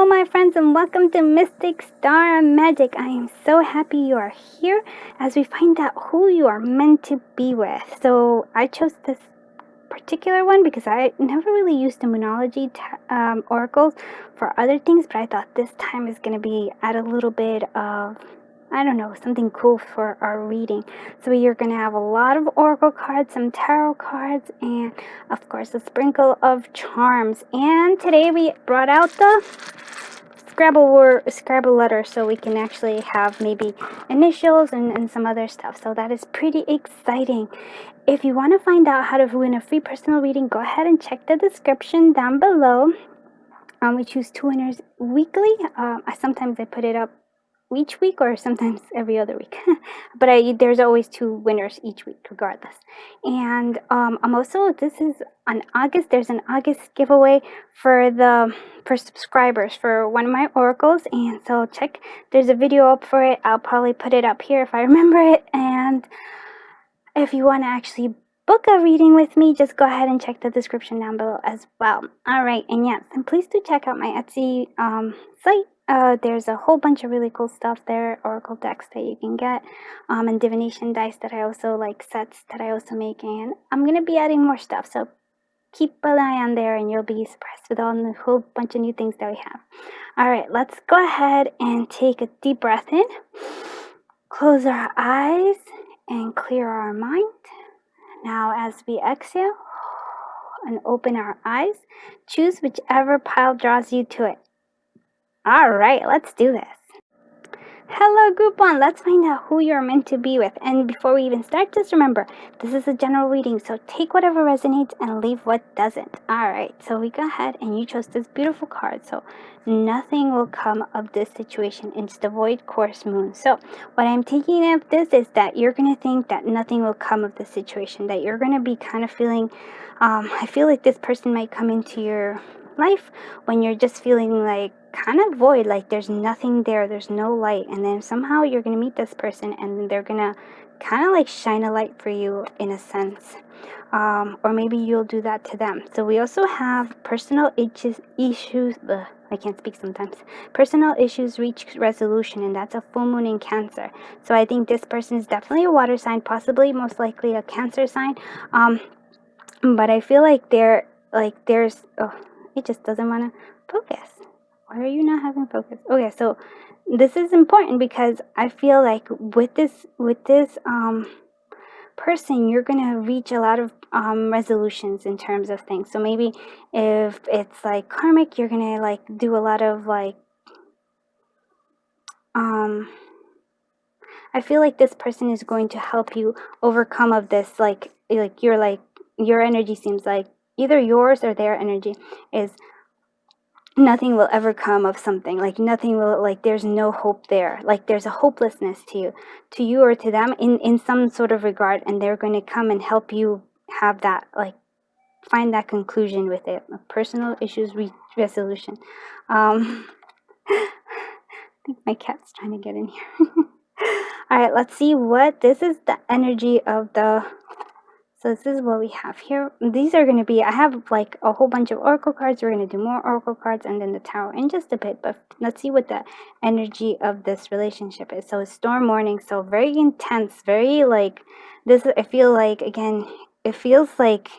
Hello my friends and welcome to Mystic Star Magic. I am so happy you are here as we find out who you are meant to be with. So I chose this particular one because I never really used the Moonology oracles for other things, but I thought this time is going to be add a little bit of, I don't know, something cool for our reading. So you're going to have a lot of oracle cards, some tarot cards, and of course a sprinkle of charms. And today we brought out the Scrabble letter, so we can actually have maybe initials and some other stuff. So that is pretty exciting. If you want to find out how to win a free personal reading, go ahead and check the description down below. We choose 2 winners weekly. Sometimes I put it up each week or sometimes every other week, but there's always 2 winners each week regardless. And I'm also, this is on August, there's an August giveaway for subscribers for one of my oracles, and so check, there's a video up for it. I'll probably put it up here if I remember it. And if you want to actually book a reading with me, just go ahead and check the description down below as well. Alright, and yes, and please do check out my Etsy site. There's a whole bunch of really cool stuff there, oracle decks that you can get, and divination dice that I also like, sets that I also make, and I'm going to be adding more stuff, so keep an eye on there and you'll be surprised with all the whole bunch of new things that we have. Alright, let's go ahead and take a deep breath in, close our eyes, and clear our mind. Now as we exhale and open our eyes, choose whichever pile draws you to it. Alright, let's do this. Hello group 1, let's find out who you're meant to be with. And before we even start, just remember, this is a general reading, so take whatever resonates and leave what doesn't. Alright, so we go ahead and you chose this beautiful card, so nothing will come of this situation. It's the void course moon. So what I'm taking of this is that you're going to think that nothing will come of the situation, that you're going to be kind of feeling, I feel like this person might come into your life when you're just feeling like kind of void, like there's nothing there, there's no light, and then somehow you're gonna meet this person and they're gonna kind of like shine a light for you in a sense, or maybe you'll do that to them. So we also have personal issues, I can't speak sometimes. Personal issues reach resolution, and that's a full moon in Cancer. So I think this person is definitely a water sign, possibly most likely a Cancer sign, but I feel like it just doesn't want to focus. Why are you not having focus? Okay, so this is important because I feel like with this person, you're gonna reach a lot of resolutions in terms of things. So maybe if it's like karmic, you're gonna like do a lot of like I feel like this person is going to help you overcome of this, like your energy seems like either yours or their energy is nothing will ever come of something, like nothing will, like there's no hope there, like there's a hopelessness to you or to them in some sort of regard, and they're going to come and help you have that, like find that conclusion with it. Personal issues resolution. I think my cat's trying to get in here. All right, let's see what this is, the energy of the. So this is what we have here. These are going to be, I have like a whole bunch of oracle cards. We're going to do more oracle cards and then the tarot in just a bit. But let's see what the energy of this relationship is. So it's storm morning. So very intense, very like this. I feel like, again, it feels like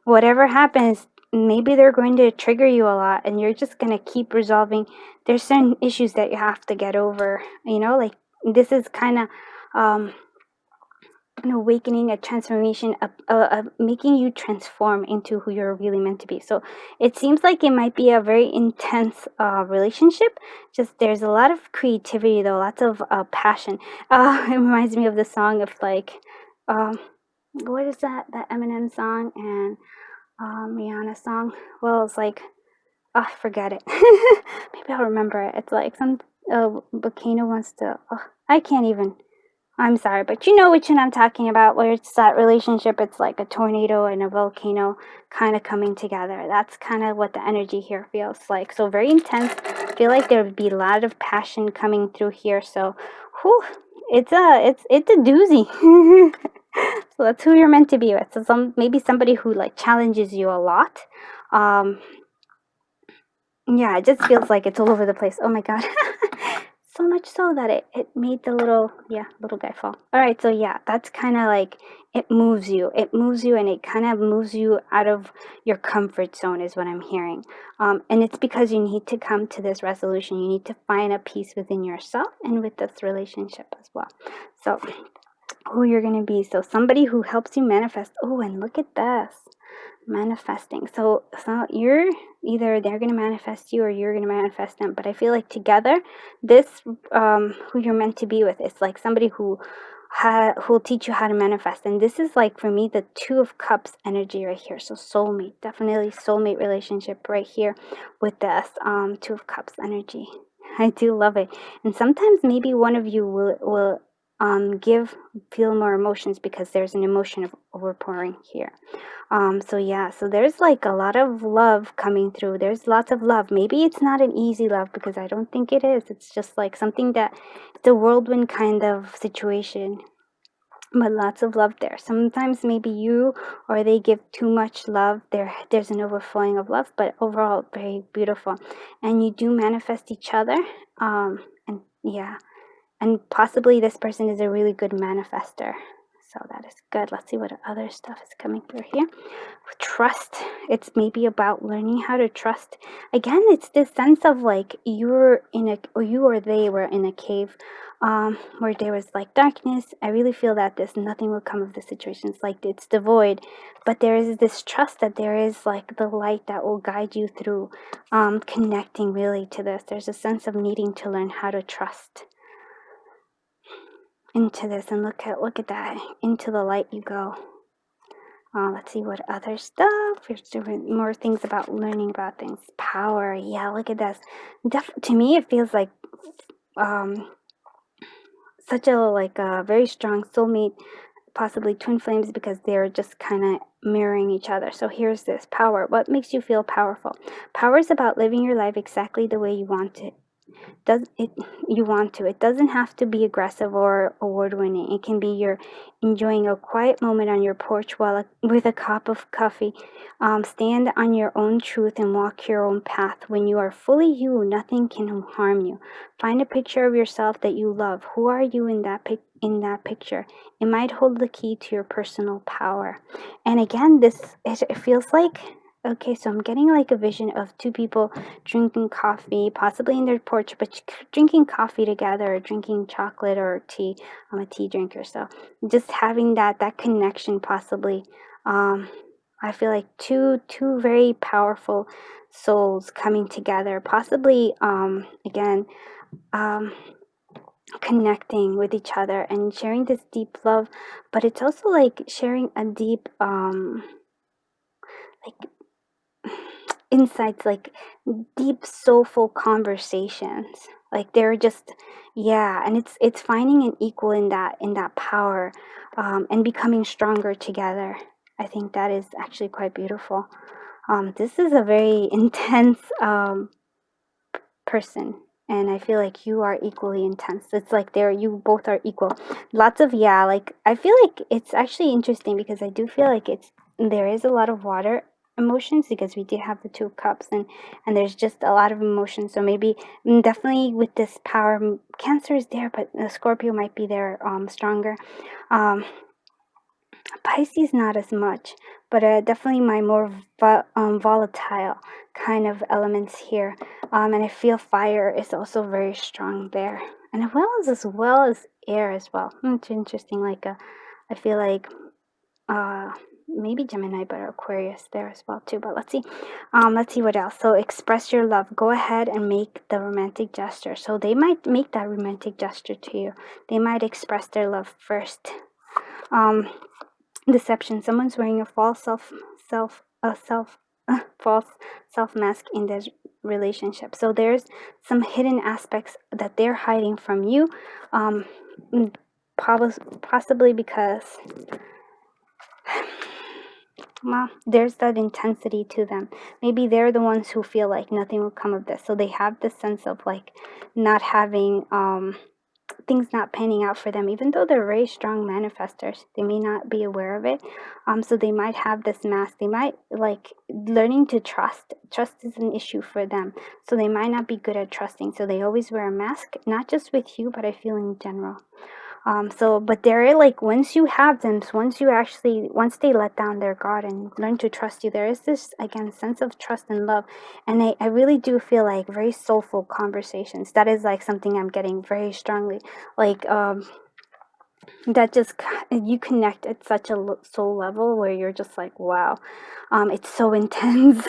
whatever happens, maybe they're going to trigger you a lot. And you're just going to keep resolving. There's certain issues that you have to get over. You know, like this is kind of an awakening, a transformation, making you transform into who you're really meant to be. So it seems like it might be a very intense relationship. Just there's a lot of creativity though, lots of passion. It reminds me of the song of like, what is that Eminem song and Rihanna song? Well, it's like, forget it. Maybe I'll remember it. It's like some volcano wants to. I can't even. I'm sorry, but you know which one I'm talking about, where it's that relationship, it's like a tornado and a volcano kind of coming together. That's kind of what the energy here feels like. So very intense. I feel like there would be a lot of passion coming through here. So, it's a doozy. So that's who you're meant to be with. So maybe somebody who like challenges you a lot. Yeah, it just feels like it's all over the place. Oh my god. So much so that it made the little guy fall. All right, so yeah, that's kind of like it moves you. It moves you, and it kind of moves you out of your comfort zone is what I'm hearing. And it's because you need to come to this resolution. You need to find a peace within yourself and with this relationship as well. So who you're going to be. So somebody who helps you manifest. Oh, and look at this. Manifesting. So you're either they're going to manifest you or you're going to manifest them. But I feel like together, this who you're meant to be with is like somebody who'll teach you how to manifest. And this is like for me the Two of Cups energy right here. So soulmate, definitely soulmate relationship right here with this Two of Cups energy. I do love it. And sometimes maybe one of you will feel more emotions because there's an emotion of overpouring here. So yeah, so there's like a lot of love coming through. There's lots of love. Maybe it's not an easy love because I don't think it is. It's just like something that it's a whirlwind kind of situation, but lots of love there. Sometimes maybe you or they give too much love. There's an overflowing of love, but overall very beautiful. And you do manifest each other. And yeah, and possibly this person is a really good manifester. So that is good. Let's see what other stuff is coming through here. Trust. It's maybe about learning how to trust. Again, it's this sense of like you or they were in a cave where there was like darkness. I really feel that nothing will come of the situation. It's like it's devoid, but there is this trust that there is like the light that will guide you through connecting really to this. There's a sense of needing to learn how to trust into this, and look at that, into the light you go. Let's see what other stuff. There's different more things about learning about things. Power, yeah, look at this. To me it feels like such a very strong soulmate, possibly twin flames, because they're just kind of mirroring each other. So here's this power. What makes you feel powerful? Power is about living your life exactly the way you want it. It doesn't have to be aggressive or award-winning. It can be you're enjoying a quiet moment on your porch with a cup of coffee. Stand on your own truth and walk your own path. When you are fully you, nothing can harm you. Find a picture of yourself that you love. Who are you in that picture? It might hold the key to your personal power. And again, it feels like, okay, so I'm getting like a vision of two people drinking coffee, possibly in their porch, but drinking coffee together, or drinking chocolate or tea. I'm a tea drinker, so just having that connection, possibly. I feel like two very powerful souls coming together, possibly again connecting with each other and sharing this deep love, but it's also like sharing a deep like insights, like deep soulful conversations, like they're just, yeah, and it's finding an equal in that power, and becoming stronger together. I think that is actually quite beautiful. This is a very intense person, and I feel like you are equally intense. It's like you both are equal. Lots of, yeah, like I feel like it's actually interesting because I do feel like there is a lot of water emotions because we do have the Two of Cups, and there's just a lot of emotions. So maybe definitely with this power, Cancer is there, but the Scorpio might be there stronger. Pisces not as much, but definitely my more volatile kind of elements here. And I feel fire is also very strong there, and as well as air as well. It's interesting. I feel like maybe Gemini, but Aquarius there as well too. But let's see. Let's see what else. So express your love. Go ahead and make the romantic gesture. So they might make that romantic gesture to you. They might express their love first. Deception. Someone's wearing a false false self mask in this relationship. So there's some hidden aspects that they're hiding from you, possibly because, well, there's that intensity to them. Maybe they're the ones who feel like nothing will come of this. So they have this sense of like not having things not panning out for them, even though they're very strong manifestors. They may not be aware of it. So they might have this mask. They might like learning to trust. Trust is an issue for them. So they might not be good at trusting. So they always wear a mask, not just with you, but I feel in general. But they're like, once you have them, once they let down their guard and learn to trust you, there is this, again, sense of trust and love. And I really do feel like very soulful conversations. That is like something I'm getting very strongly. Like, that just, you connect at such a soul level where you're just like, wow, it's so intense.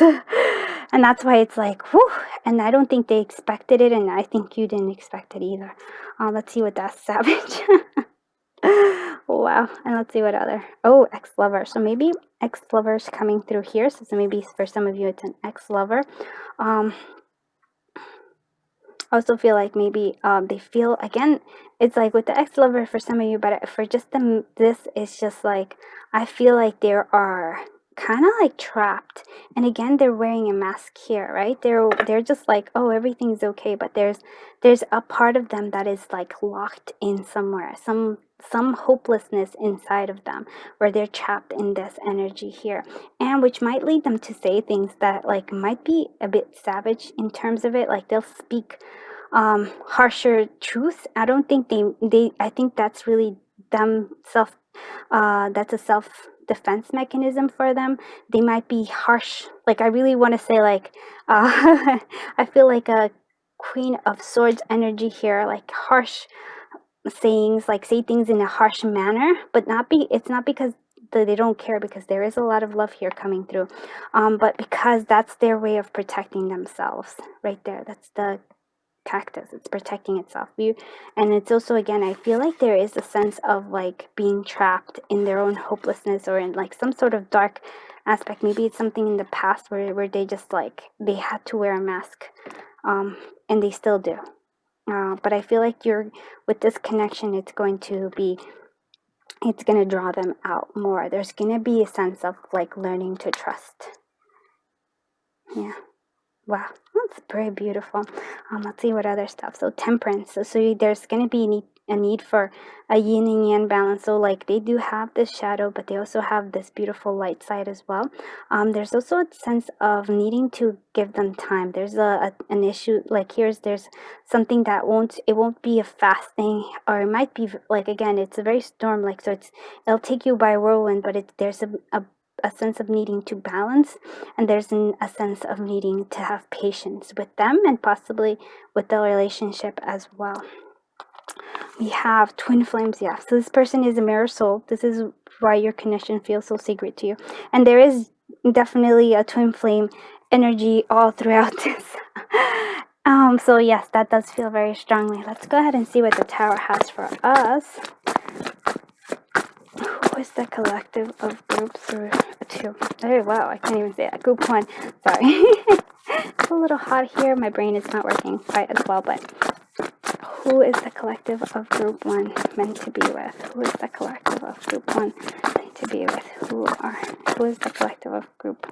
And that's why it's like, whew. And I don't think they expected it, and I think you didn't expect it either. Let's see what that's savage. Wow. And let's see what other. Oh, ex-lover. So maybe ex-lovers coming through here. So maybe for some of you it's an ex-lover. I also feel like maybe they feel, again, it's like with the ex-lover for some of you, but for just them, this is just like, I feel like there are kind of like trapped, and again they're wearing a mask here, right? They're just like, oh, everything's okay, but there's a part of them that is like locked in somewhere, some hopelessness inside of them, where they're trapped in this energy here, and which might lead them to say things that like might be a bit savage in terms of it. Like they'll speak harsher truths. I don't think they I think that's really them that's a self-defense mechanism for them. They might be harsh. Like, I really want to say, like, I feel like a Queen of Swords energy here, like harsh sayings, like say things in a harsh manner, but it's not because they don't care, because there is a lot of love here coming through, but because that's their way of protecting themselves right there. That's the cactus, it's protecting itself. And it's also, again, I feel like there is a sense of like being trapped in their own hopelessness, or in like some sort of dark aspect. Maybe it's something in the past where they just like they had to wear a mask, and they still do. But I feel like with this connection, it's going to draw them out more. There's going to be a sense of like learning to trust. Yeah. Wow, that's very beautiful. Let's see what other stuff. So temperance. So there's going to be a need for a yin and yang balance. So like they do have this shadow, but they also have this beautiful light side as well. There's also a sense of needing to give them time. There's an issue, like there's something that won't be a fast thing, or it might be like, again, it's a very storm, like, so it'll take you by whirlwind, but there's a sense of needing to balance, and there's a sense of needing to have patience with them, and possibly with the relationship as well. We have twin flames. Yeah, so this person is a mirror soul. This is why your connection feels so sacred to you, and there is definitely a twin flame energy all throughout this. So yes, that does feel very strongly. Let's go ahead and see what the Tower has for us. Who is the collective of group 2? Oh, wow, I can't even say that. Group 1. Sorry. It's a little hot here. My brain is not working quite as well, but who is the collective of group 1 meant to be with? Who is the collective of group 1 meant to be with? Who is the collective of group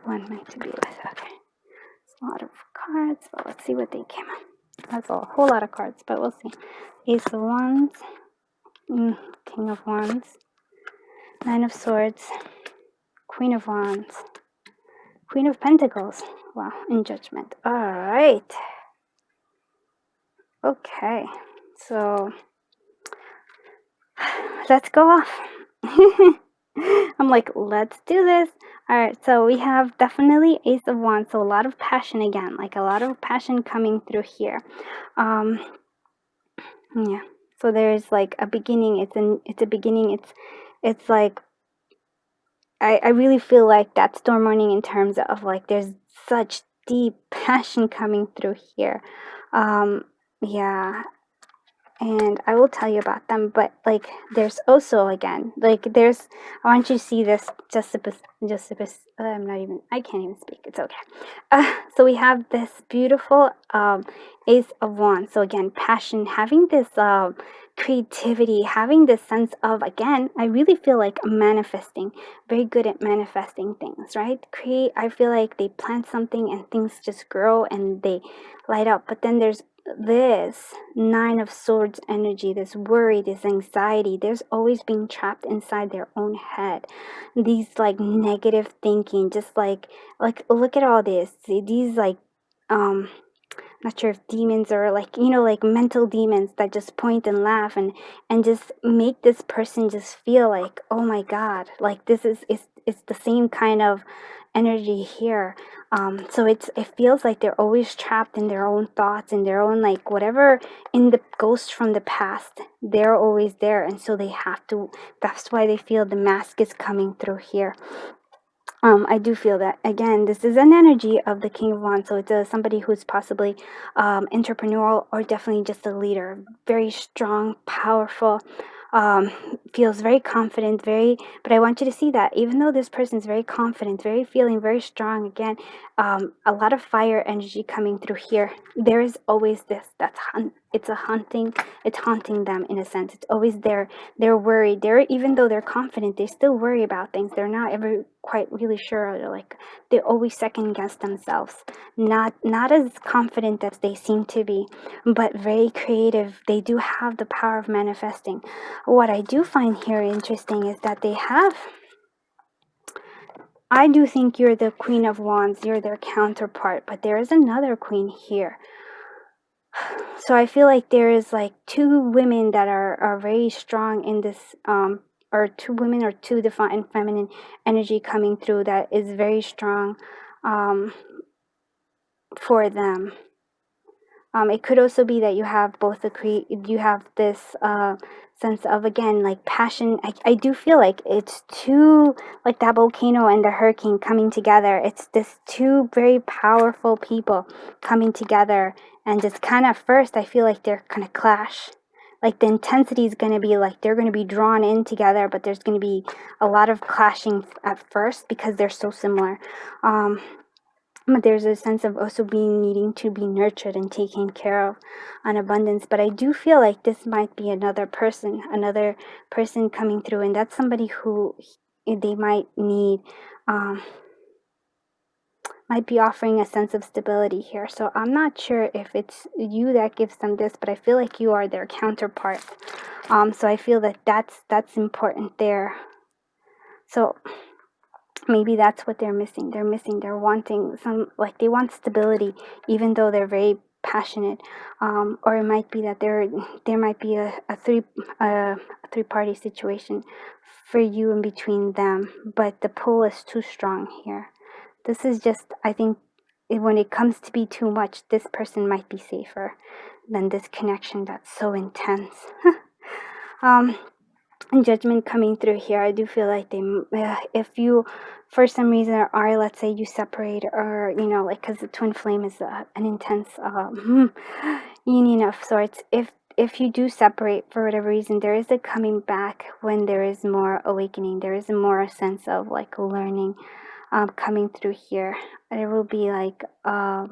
1 meant to be with? Okay. It's a lot of cards, but let's see what they came up. That's a whole lot of cards, but we'll see. Ace of Wands. King of Wands, Nine of Swords, Queen of Wands, Queen of Pentacles. Wow, in Judgment. All right. Okay, so let's go off. I'm like, let's do this. All right, so we have definitely Ace of Wands, so a lot of passion again, like a lot of passion coming through here. Yeah. So there's like a beginning. It's a beginning. It's like I really feel like that storm warning in terms of like there's such deep passion coming through here. Yeah. And I will tell you about them, but like there's also, again, like I want you to see this I can't even speak, it's okay. So we have this beautiful Ace of Wands. So again, passion, having this creativity, having this sense of, again, I really feel like manifesting, very good at manifesting things, right? I feel like they plant something and things just grow and they light up, but then there's this Nine of Swords energy, this worry, this anxiety, there's always being trapped inside their own head. These like negative thinking, just like look at all this. These like not sure if demons or like, you know, like mental demons that just point and laugh and just make this person just feel like, oh my god, like this is it's the same kind of energy here. So it feels like they're always trapped in their own thoughts, in their own like whatever, in the ghosts from the past, they're always there, and so they have to, that's why they feel the mask is coming through here. I do feel that, again, this is an energy of the King of Wands, so it's somebody who's possibly entrepreneurial or definitely just a leader, very strong, powerful, um, feels very confident, but I want you to see that even though this person is very confident, very feeling very strong, again, a lot of fire energy coming through here, there is always this, it's haunting them in a sense. It's always there. They're worried. Even though they're confident, they still worry about things. They're not ever quite really sure. They're like, they always second guess themselves. Not as confident as they seem to be, but very creative. They do have the power of manifesting. What I do find here interesting is that I do think you're the Queen of Wands. You're their counterpart, but there is another queen here. So I feel like there is like two women that are very strong in this, or two women or two divine feminine energy coming through that is very strong for them. It could also be that you have both you have this sense of, again, like passion. I do feel like it's two, like that volcano and the hurricane coming together. It's this two very powerful people coming together, and just kind of first I feel like they're gonna clash. Like the intensity is going to be like they're going to be drawn in together, but there's going to be a lot of clashing at first because they're so similar. But there's a sense of also needing to be nurtured and taken care of, an abundance. But I do feel like this might be another person coming through, and that's somebody who they might need, might be offering a sense of stability here. So I'm not sure if it's you that gives them this, but I feel like you are their counterpart. So I feel that that's important there. So maybe that's what they're missing. They're wanting some, like they want stability, even though they're very passionate. Or it might be that there might be a three-party situation for you in between them, but the pull is too strong here. This is just, I think, when it comes to be too much, this person might be safer than this connection that's so intense. And judgment coming through here. I do feel like if you for some reason are, let's say you separate, or you know, like, because the twin flame is an intense union of sorts. If you do separate for whatever reason, there is a coming back when there is more awakening. There is more sense of like learning coming through here. There will be like a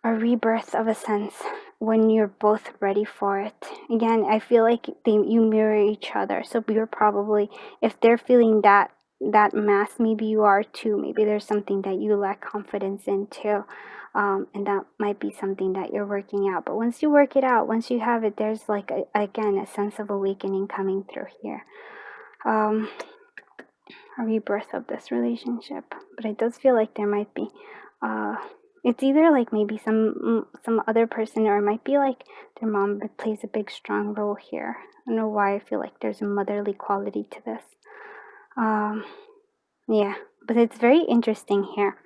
rebirth of a sense when you're both ready for it. Again, I feel like you mirror each other. So you're probably, if they're feeling that mass, maybe you are too. Maybe there's something that you lack confidence in too. And that might be something that you're working out. But once you work it out, once you have it, there's like, again, a sense of awakening coming through here. A rebirth of this relationship. But it does feel like there might be it's either like maybe some other person, or it might be like their mom plays a big strong role here. I don't know why I feel like there's a motherly quality to this. Yeah, but it's very interesting here.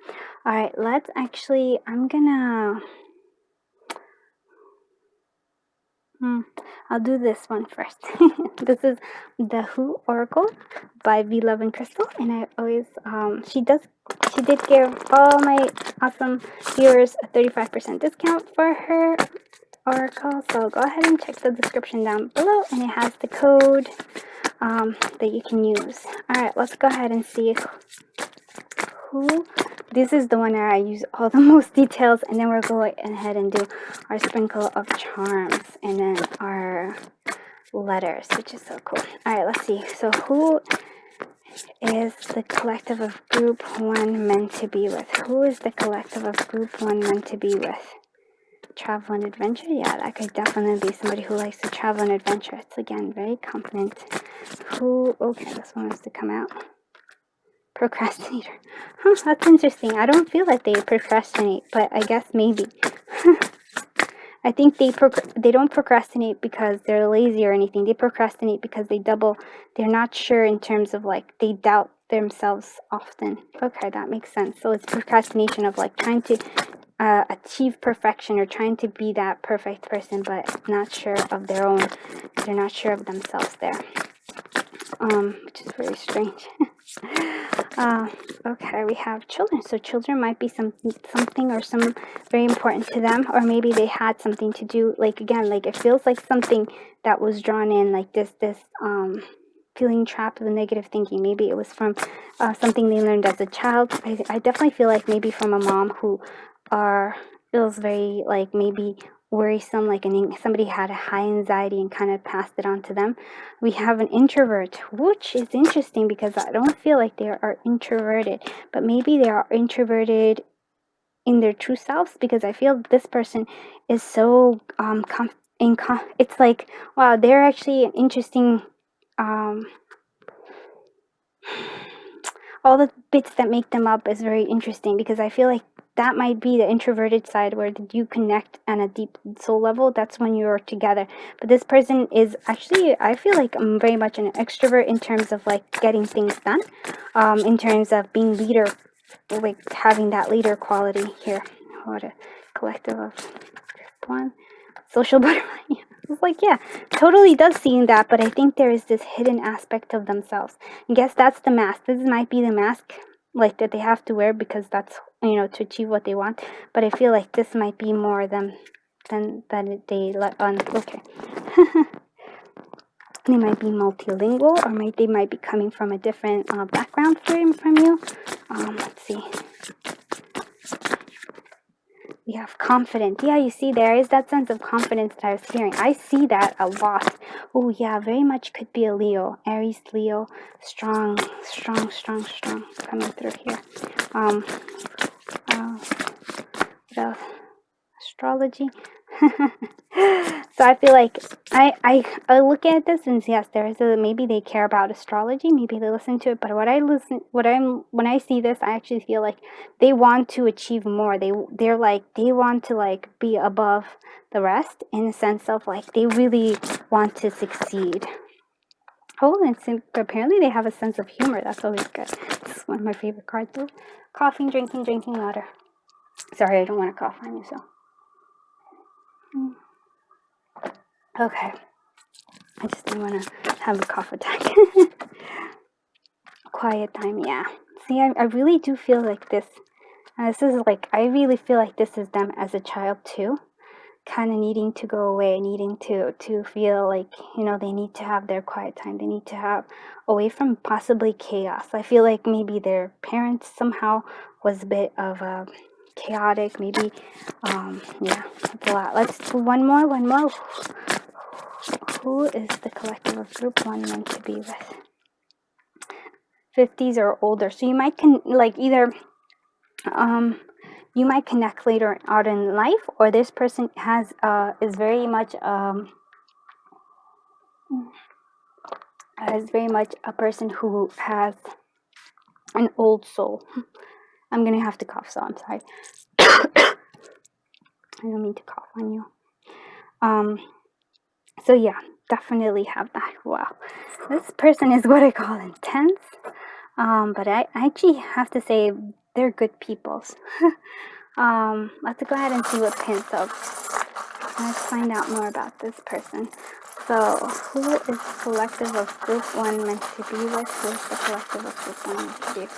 All right, let's actually, I'll do this one first. This is the Who Oracle by V Love and Crystal, and I always she did give all my awesome viewers a 35% discount for her oracle. So go ahead and check the description down below, and it has the code that you can use. All right, let's go ahead and see who. This is the one that I use all the most details, and then we'll go ahead and do our sprinkle of charms and then our letters, which is so cool. All right, let's see. So who is the collective of group 1 meant to be with? Who is the collective of group 1 meant to be with? Travel and adventure. Yeah, that could definitely be somebody who likes to travel and adventure. It's again very confident. Who? Okay, this one wants to come out. Procrastinator. Huh, that's interesting. I don't feel like they procrastinate, but I guess maybe. I think they don't procrastinate because they're lazy or anything. They procrastinate because they're not sure in terms of like, they doubt themselves often. Okay, that makes sense. So it's procrastination of like trying to achieve perfection or trying to be that perfect person, but not sure of their own. They're not sure of themselves there. Which is very strange. Okay, we have children. So children might be something or some very important to them, or maybe they had something to do. Like again, like it feels like something that was drawn in, like this feeling trapped with negative thinking. Maybe it was from something they learned as a child. I definitely feel like maybe from a mom who feels very like maybe worrisome, like somebody had a high anxiety and kind of passed it on to them. We have an introvert, which is interesting because I don't feel like they are introverted, but maybe they are introverted in their true selves, because I feel this person is so it's like, wow, they're actually an interesting all the bits that make them up is very interesting, because I feel like that might be the introverted side where you connect on a deep soul level. That's when you're together. But this person is actually, I feel like I'm very much an extrovert in terms of like getting things done, in terms of being leader, like having that leader quality here. What a collective of one. Social butterfly. It's like, yeah, totally does seem that, but I think there is this hidden aspect of themselves. I guess that's the mask. This might be the mask, like, that they have to wear because that's, to achieve what they want. But I feel like this might be more than they let on. Okay. They might be multilingual, or they might be coming from a different background from you. Let's see. We have confident. Yeah, you see, there is that sense of confidence that I was hearing. I see that a lot. Oh, yeah, very much could be a Leo. Aries, Leo, strong, coming through here. What else? Astrology. So I feel like I look at this and yes, there is maybe they care about astrology, maybe they listen to it, but when I see this, I actually feel like they want to achieve more. They want to like be above the rest, in the sense of like they really want to succeed. Oh, and apparently they have a sense of humor. That's always good. This is one of my favorite cards though. Coughing, drinking water. Sorry, I don't want to cough on you, so. Okay. I just didn't want to have a cough attack. Quiet time, yeah. See, I really do feel like this. This is like, I really feel like this is them as a child too. Kind of needing to go away, needing to feel like, they need to have their quiet time. They need to have away from possibly chaos. I feel like maybe their parents somehow was a bit of a chaotic, maybe, yeah, it's a lot. Let's do one more. Who is the collective of group 1 meant to be with? 50s or older. So you might either you might connect later out in life, or this person is very much a person who has an old soul. I'm gonna have to cough, so I'm sorry. I don't mean to cough on you. So yeah, definitely have that. Wow, this person is what I call intense. But I actually have to say they're good peoples. Let's go ahead and see what pins up. Let's find out more about this person. So, who is the collective of group 1 meant to be with? Who is the collective of group 1 meant to be with?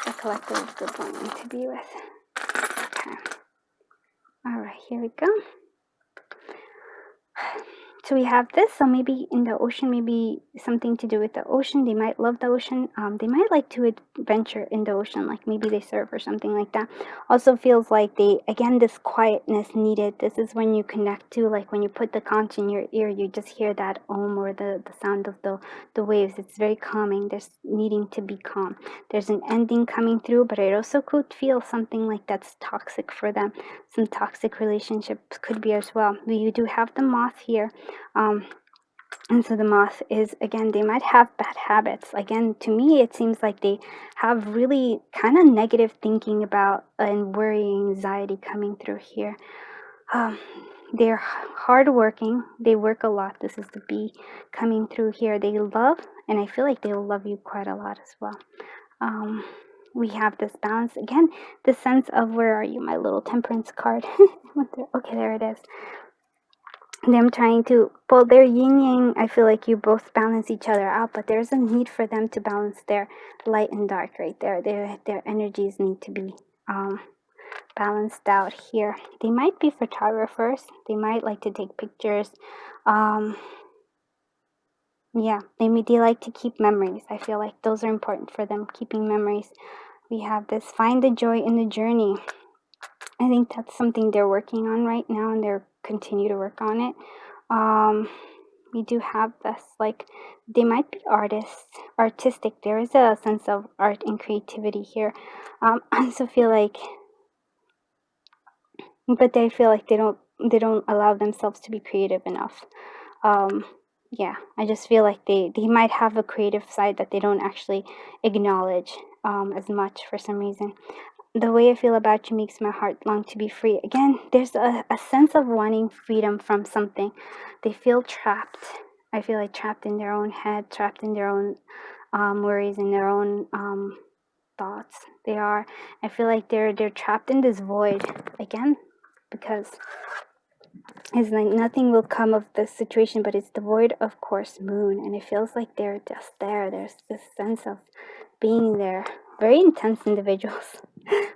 The collective of group 1 meant to be with. Okay. Alright, here we go. So we have this, so maybe in the ocean, maybe something to do with the ocean. They might love the ocean. They might like to adventure in the ocean, like maybe they surf or something like that. Also feels like they, again, this quietness needed. This is when you connect to, like when you put the conch in your ear, you just hear that om, or the sound of the waves. It's very calming. There's needing to be calm. There's an ending coming through, but it also could feel something like that's toxic for them. Some toxic relationships could be as well. You do have the moth here. And so the moth is, again, they might have bad habits. Again, to me, it seems like they have really kind of negative thinking about and worry, anxiety coming through here. They're hardworking. They work a lot. This is the bee coming through here. They love, and I feel like they will love you quite a lot as well. We have this balance. Again, the sense of, where are you, my little temperance card? Okay, there it is. Them trying to, well, they're yin yang. I feel like you both balance each other out, but there's a need for them to balance their light and dark right there. Their energies need to be balanced out here. They might be photographers. They might like to take pictures. Yeah, they like to keep memories. I feel like those are important for them, keeping memories. We have this, find the joy in the journey. I think that's something they're working on right now, and they're continue to work on it. We do have this, like, they might be artistic. There is a sense of art and creativity here. I also feel like, but they feel like they don't allow themselves to be creative enough. Yeah, I just feel like they might have a creative side that they don't actually acknowledge as much for some reason. The way I feel about you makes my heart long to be free. Again, there's a sense of wanting freedom from something. They feel trapped. I feel like trapped in their own head, trapped in their own worries and their own thoughts. They are. I feel like they're trapped in this void again, because it's like nothing will come of this situation, but it's the void of course moon, and it feels like they're just there. There's this sense of being there. Very intense individuals,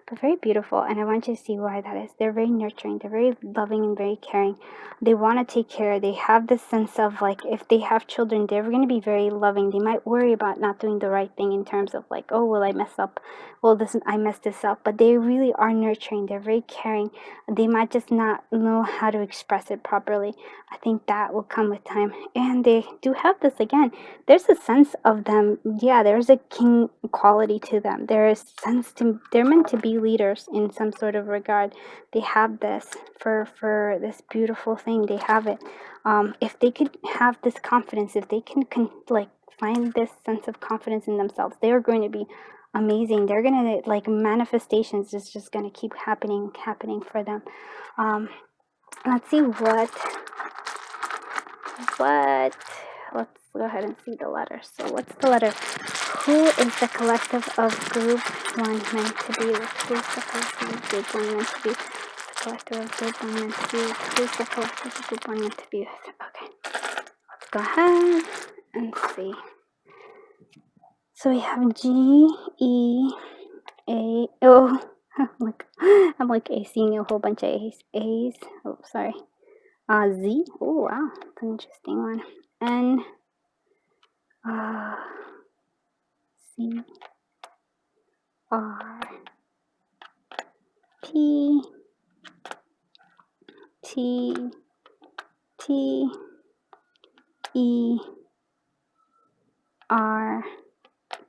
but very beautiful. And I want you to see why that is. They're very nurturing. They're very loving and very caring. They want to take care. They have this sense of, like, if they have children, they're going to be very loving. They might worry about not doing the right thing in terms of, like, oh, will I mess up? Well, I messed this up. But they really are nurturing. They're very caring. They might just not know how to express it properly. I think that will come with time. And they do have this, again, there's a sense of them. Yeah, there's a king quality to them. There is sense to, they're meant to be leaders in some sort of regard. They have this for this beautiful thing. They have it. If they could have this confidence, if they can like find this sense of confidence in themselves, they are going to be amazing. They're gonna, like, manifestations is just gonna keep happening for them. Let's see what let's go ahead and see the letters. So what's the letter? Who is the collective of group one meant to be with? Who's the collective of group one meant to be? The collective of group one meant to be with. Who's the collective of group one meant to be with? Okay, let's go ahead and see. So we have G, E, A, oh, I'm like seeing a whole bunch of A's. Oh, sorry. Z. Oh, wow, that's an interesting one. N, C, R, P, T, T, E, R,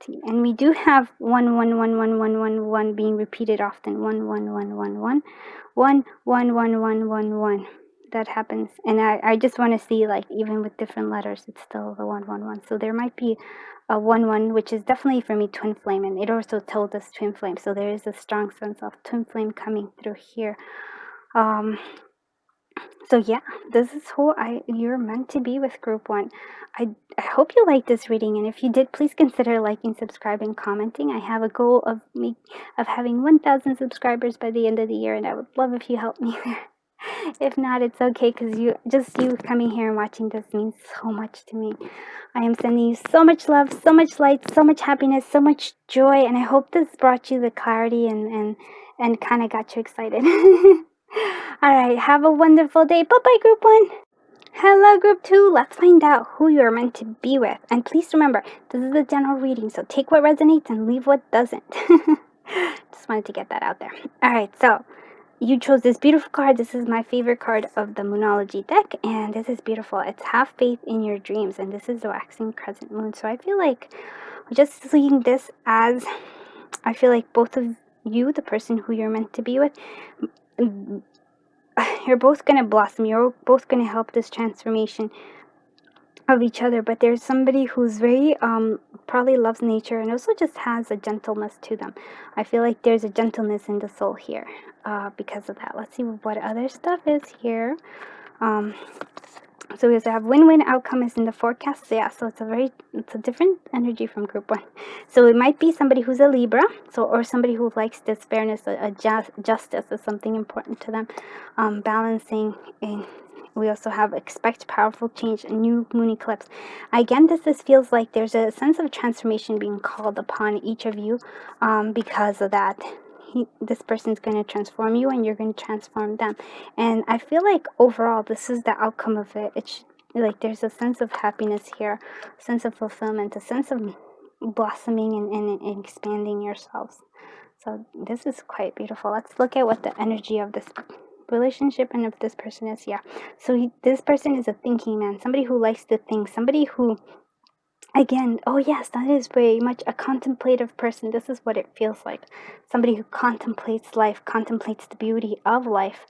T. And we do have 1, 1, 1, 1, 1, 1, 1 being repeated often. 1, 1, 1, 1, 1, 1, 1, 1, 1, 1, 1. That happens. And I just want to see, like, even with different letters, it's still the 1, 1, 1. So there might be a 1, 1, which is definitely for me twin flame. And it also told us twin flame. So there is a strong sense of twin flame coming through here. So yeah, this is who you're meant to be with group one. I hope you liked this reading, and if you did, please consider liking, subscribing, commenting. I have a goal of having 1,000 subscribers by the end of the year, and I would love if you help me there. If not, it's okay, because you coming here and watching this means so much to me. I am sending you so much love, so much light, so much happiness, so much joy, and I hope this brought you the clarity and kind of got you excited. All right, have a wonderful day. Bye-bye, group one. Hello, group 2. Let's find out who you're meant to be with. And please remember, this is a general reading, so take what resonates and leave what doesn't. Just wanted to get that out there. Alright, so you chose this beautiful card. This is my favorite card of the Moonology deck, and this is beautiful. It's have faith in your dreams, and this is the waxing crescent moon. So I feel like just seeing this as, I feel like both of you, the person who you're meant to be with, you're both going to blossom. You're both going to help this transformation of each other. But there's somebody who's very probably loves nature and also just has a gentleness to them. I feel like there's a gentleness in the soul here because of that. Let's see what other stuff is here. So we also have win-win outcome is in the forecast. So yeah, so it's a different energy from group 1. So it might be somebody who's a Libra, or somebody who likes this fairness, justice is something important to them. Balancing, and we also have expect powerful change, a new moon eclipse. Again, this feels like there's a sense of transformation being called upon each of you because of that. This person's going to transform you and you're going to transform them. And I feel like overall this is the outcome of it. It's like there's a sense of happiness here, a sense of fulfillment, a sense of blossoming and expanding yourselves. So this is quite beautiful. Let's look at what the energy of this relationship and if this person is. Yeah, so this person is a thinking man, somebody who likes to think, somebody who, again, oh yes, that is very much a contemplative person. This is what it feels like. Somebody who contemplates life, contemplates the beauty of life.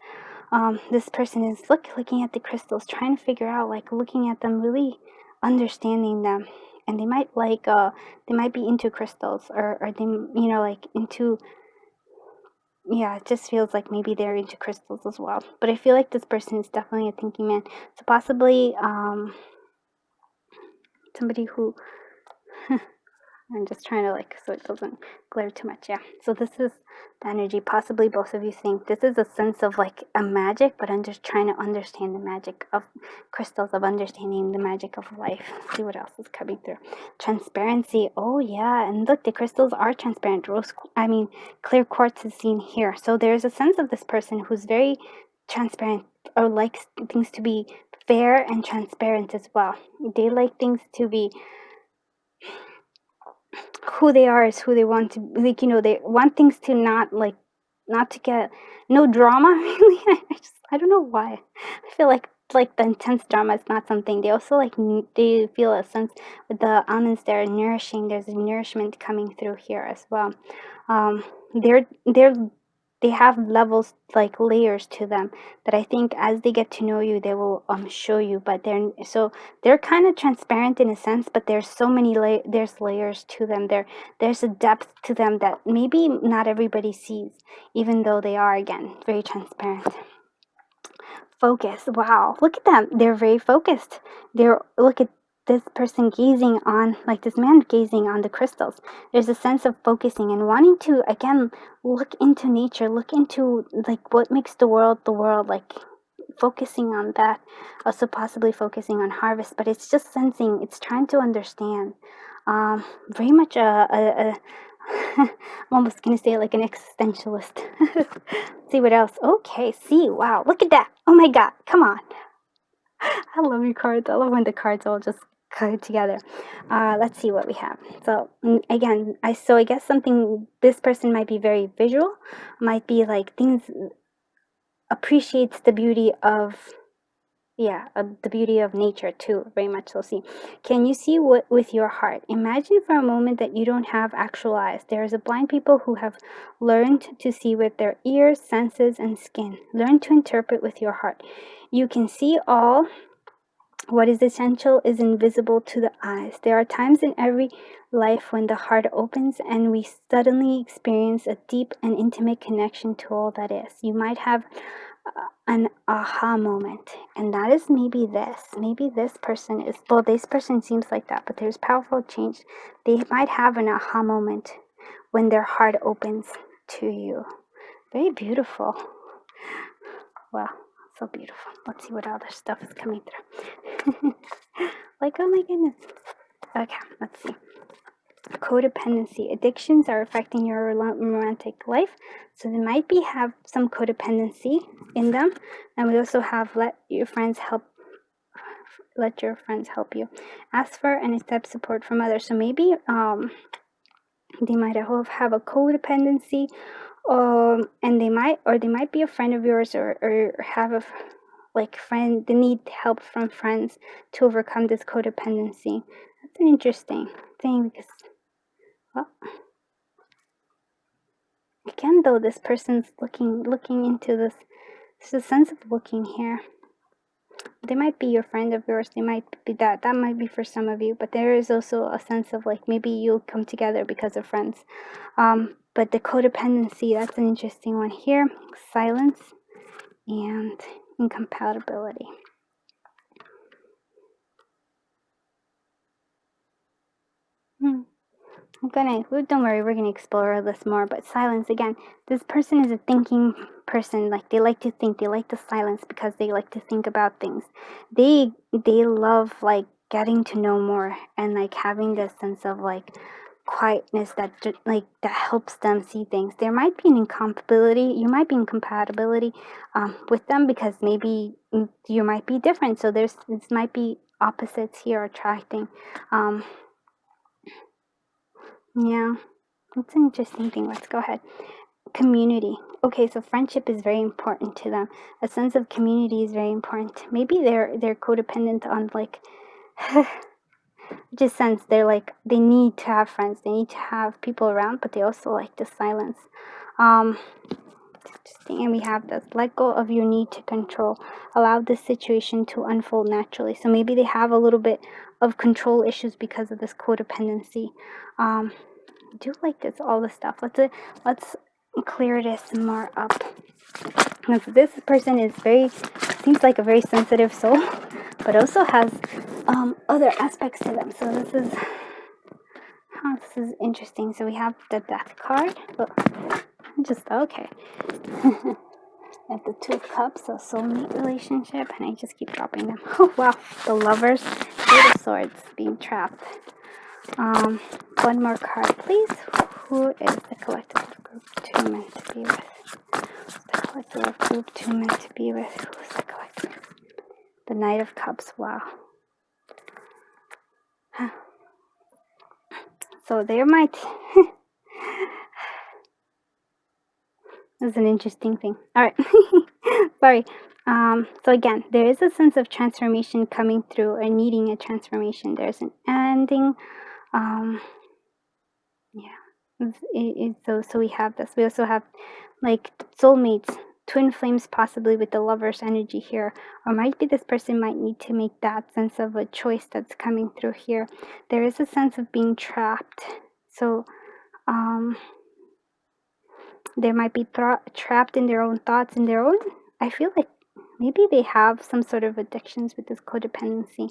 This person is looking at the crystals, trying to figure out, like looking at them, really understanding them. And they might they might be into crystals or they, like into, yeah, it just feels like maybe they're into crystals as well. But I feel like this person is definitely a thinking man. So possibly somebody who I'm just trying to so it doesn't glare too much. Yeah, so this is the energy. Possibly both of you think this is a sense of a magic, but I'm just trying to understand the magic of crystals, of understanding the magic of life. Let's see what else is coming through. Transparency. Oh yeah, and look, the crystals are transparent. Clear quartz is seen here. So there's a sense of this person who's very transparent or likes things to be fair and transparent as well. They like things to be who they are is who they want to, they want things to not to get no drama. Really, I don't know why I feel like the intense drama is not something they also they feel a sense with the almonds. They're nourishing, there's a nourishment coming through here as well. They have levels, layers to them, that I think as they get to know you, they will show you. But they're kind of transparent in a sense, but there's so many there's layers to them. There's a depth to them that maybe not everybody sees, even though they are, again, very transparent. Focus. Wow, look at them. They're very focused. Look at this person gazing on, this man gazing on the crystals. There's a sense of focusing and wanting to, again, look into nature, look into what makes the world, focusing on that. Also possibly focusing on harvest, but it's just sensing, it's trying to understand. Very much I'm almost gonna say like an existentialist. See what else. Okay, see, wow, look at that. Oh my god, come on. I love your cards. I love when the cards all just cut together. Let's see what we have. So again, I guess this person might be very visual, might be things, appreciates the beauty of, the beauty of nature too, very much so. See, can you see what with your heart? Imagine for a moment that you don't have actual eyes. There's a blind people who have learned to see with their ears, senses, and skin. Learn to interpret with your heart. You can see all. What is essential is invisible to the eyes. There are times in every life when the heart opens and we suddenly experience a deep and intimate connection to all that is. You might have an aha moment, and that is maybe this. Maybe this person is, well, this person seems like that, but there's powerful change. They might have an aha moment when their heart opens to you. Very beautiful. Wow. So beautiful. Let's see what other stuff is coming through. Oh my goodness. Okay, let's see. Codependency. Addictions are affecting your romantic life. So they might have some codependency in them. And we also have let your friends help let your friends help you. Ask for and accept support from others. So maybe they might have a codependency, and they might be a friend of yours, or have a friend. They need help from friends to overcome this codependency. That's an interesting thing, because, well, again, though, this person's looking into this. There's a sense of looking here. They might be your friend of yours. They might be that might be for some of you, but there is also a sense of maybe you'll come together because of friends. But the codependency, that's an interesting one here. Silence and incompatibility. Don't worry, we're gonna explore this more, but silence, again, this person is a thinking person. They like to think, they like the silence because they like to think about things. They love getting to know more, and having this sense of quietness that helps them see things. There might be an incompatibility. You might be in compatibility with them, because maybe you might be different. So this might be opposites here attracting. Yeah, that's an interesting thing. Let's go ahead. Community. Okay, so friendship is very important to them. A sense of community is very important. Maybe they're codependent on just sense they need to have friends. They need to have people around, but they also like the silence. Interesting. And we have this: let go of your need to control. Allow this situation to unfold naturally. So maybe they have a little bit of control issues because of this codependency. I do like this, all the stuff. Let's clear this more up. This person seems like a very sensitive soul, but also has other aspects to them. So this is interesting. So we have the Death card. Okay. At the Two of Cups, so soulmate relationship, and I just keep dropping them. Oh wow, the Lovers, Eight of Swords, being trapped. One more card, please. Who is the collective of group 2 meant to be with? The collective of group 2 meant to be with. Who's the collective? The Knight of Cups. Wow. So there might. This is an interesting thing. All right. Sorry. So again, there is a sense of transformation coming through, or needing a transformation. There's an ending. So we have this. We also have soulmates, twin flames, possibly with the Lover's energy here, or might be this person might need to make that sense of a choice that's coming through here. There is a sense of being trapped. So they might be trapped in their own thoughts, I feel like maybe they have some sort of addictions with this codependency.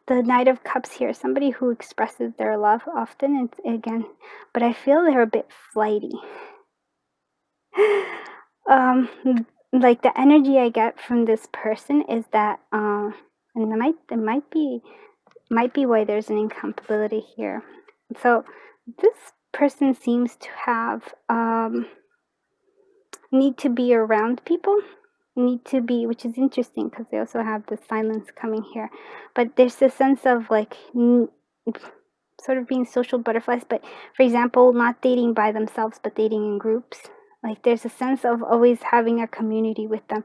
The Knight of Cups here, somebody who expresses their love often, but I feel they're a bit flighty. The energy I get from this person is that, and it might be why there's an incompatibility here. So this person seems to have need to be around people, which is interesting because they also have the silence coming here. But there's a sense of sort of being social butterflies, but for example, not dating by themselves, but dating in groups. There's a sense of always having a community with them,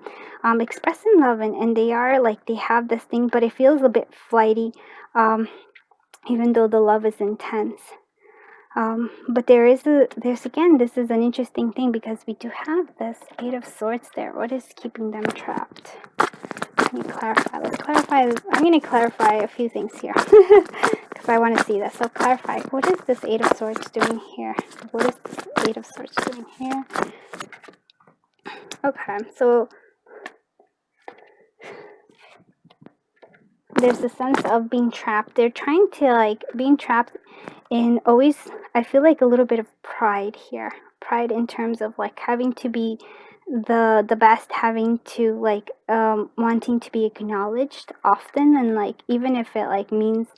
expressing love, and they have this thing, but it feels a bit flighty, even though the love is intense. But this is an interesting thing, because we do have this Eight of Swords there. What is keeping them trapped? Let me clarify. Let's clarify. I'm going to clarify a few things here because I want to see this. So clarify. What is this Eight of Swords doing here? What is this Eight of Swords doing here? Okay, so there's a sense of being trapped. They're trying to being trapped in always, I feel a little bit of pride here. Pride in terms of having to be the best, having to wanting to be acknowledged often, and even if it means,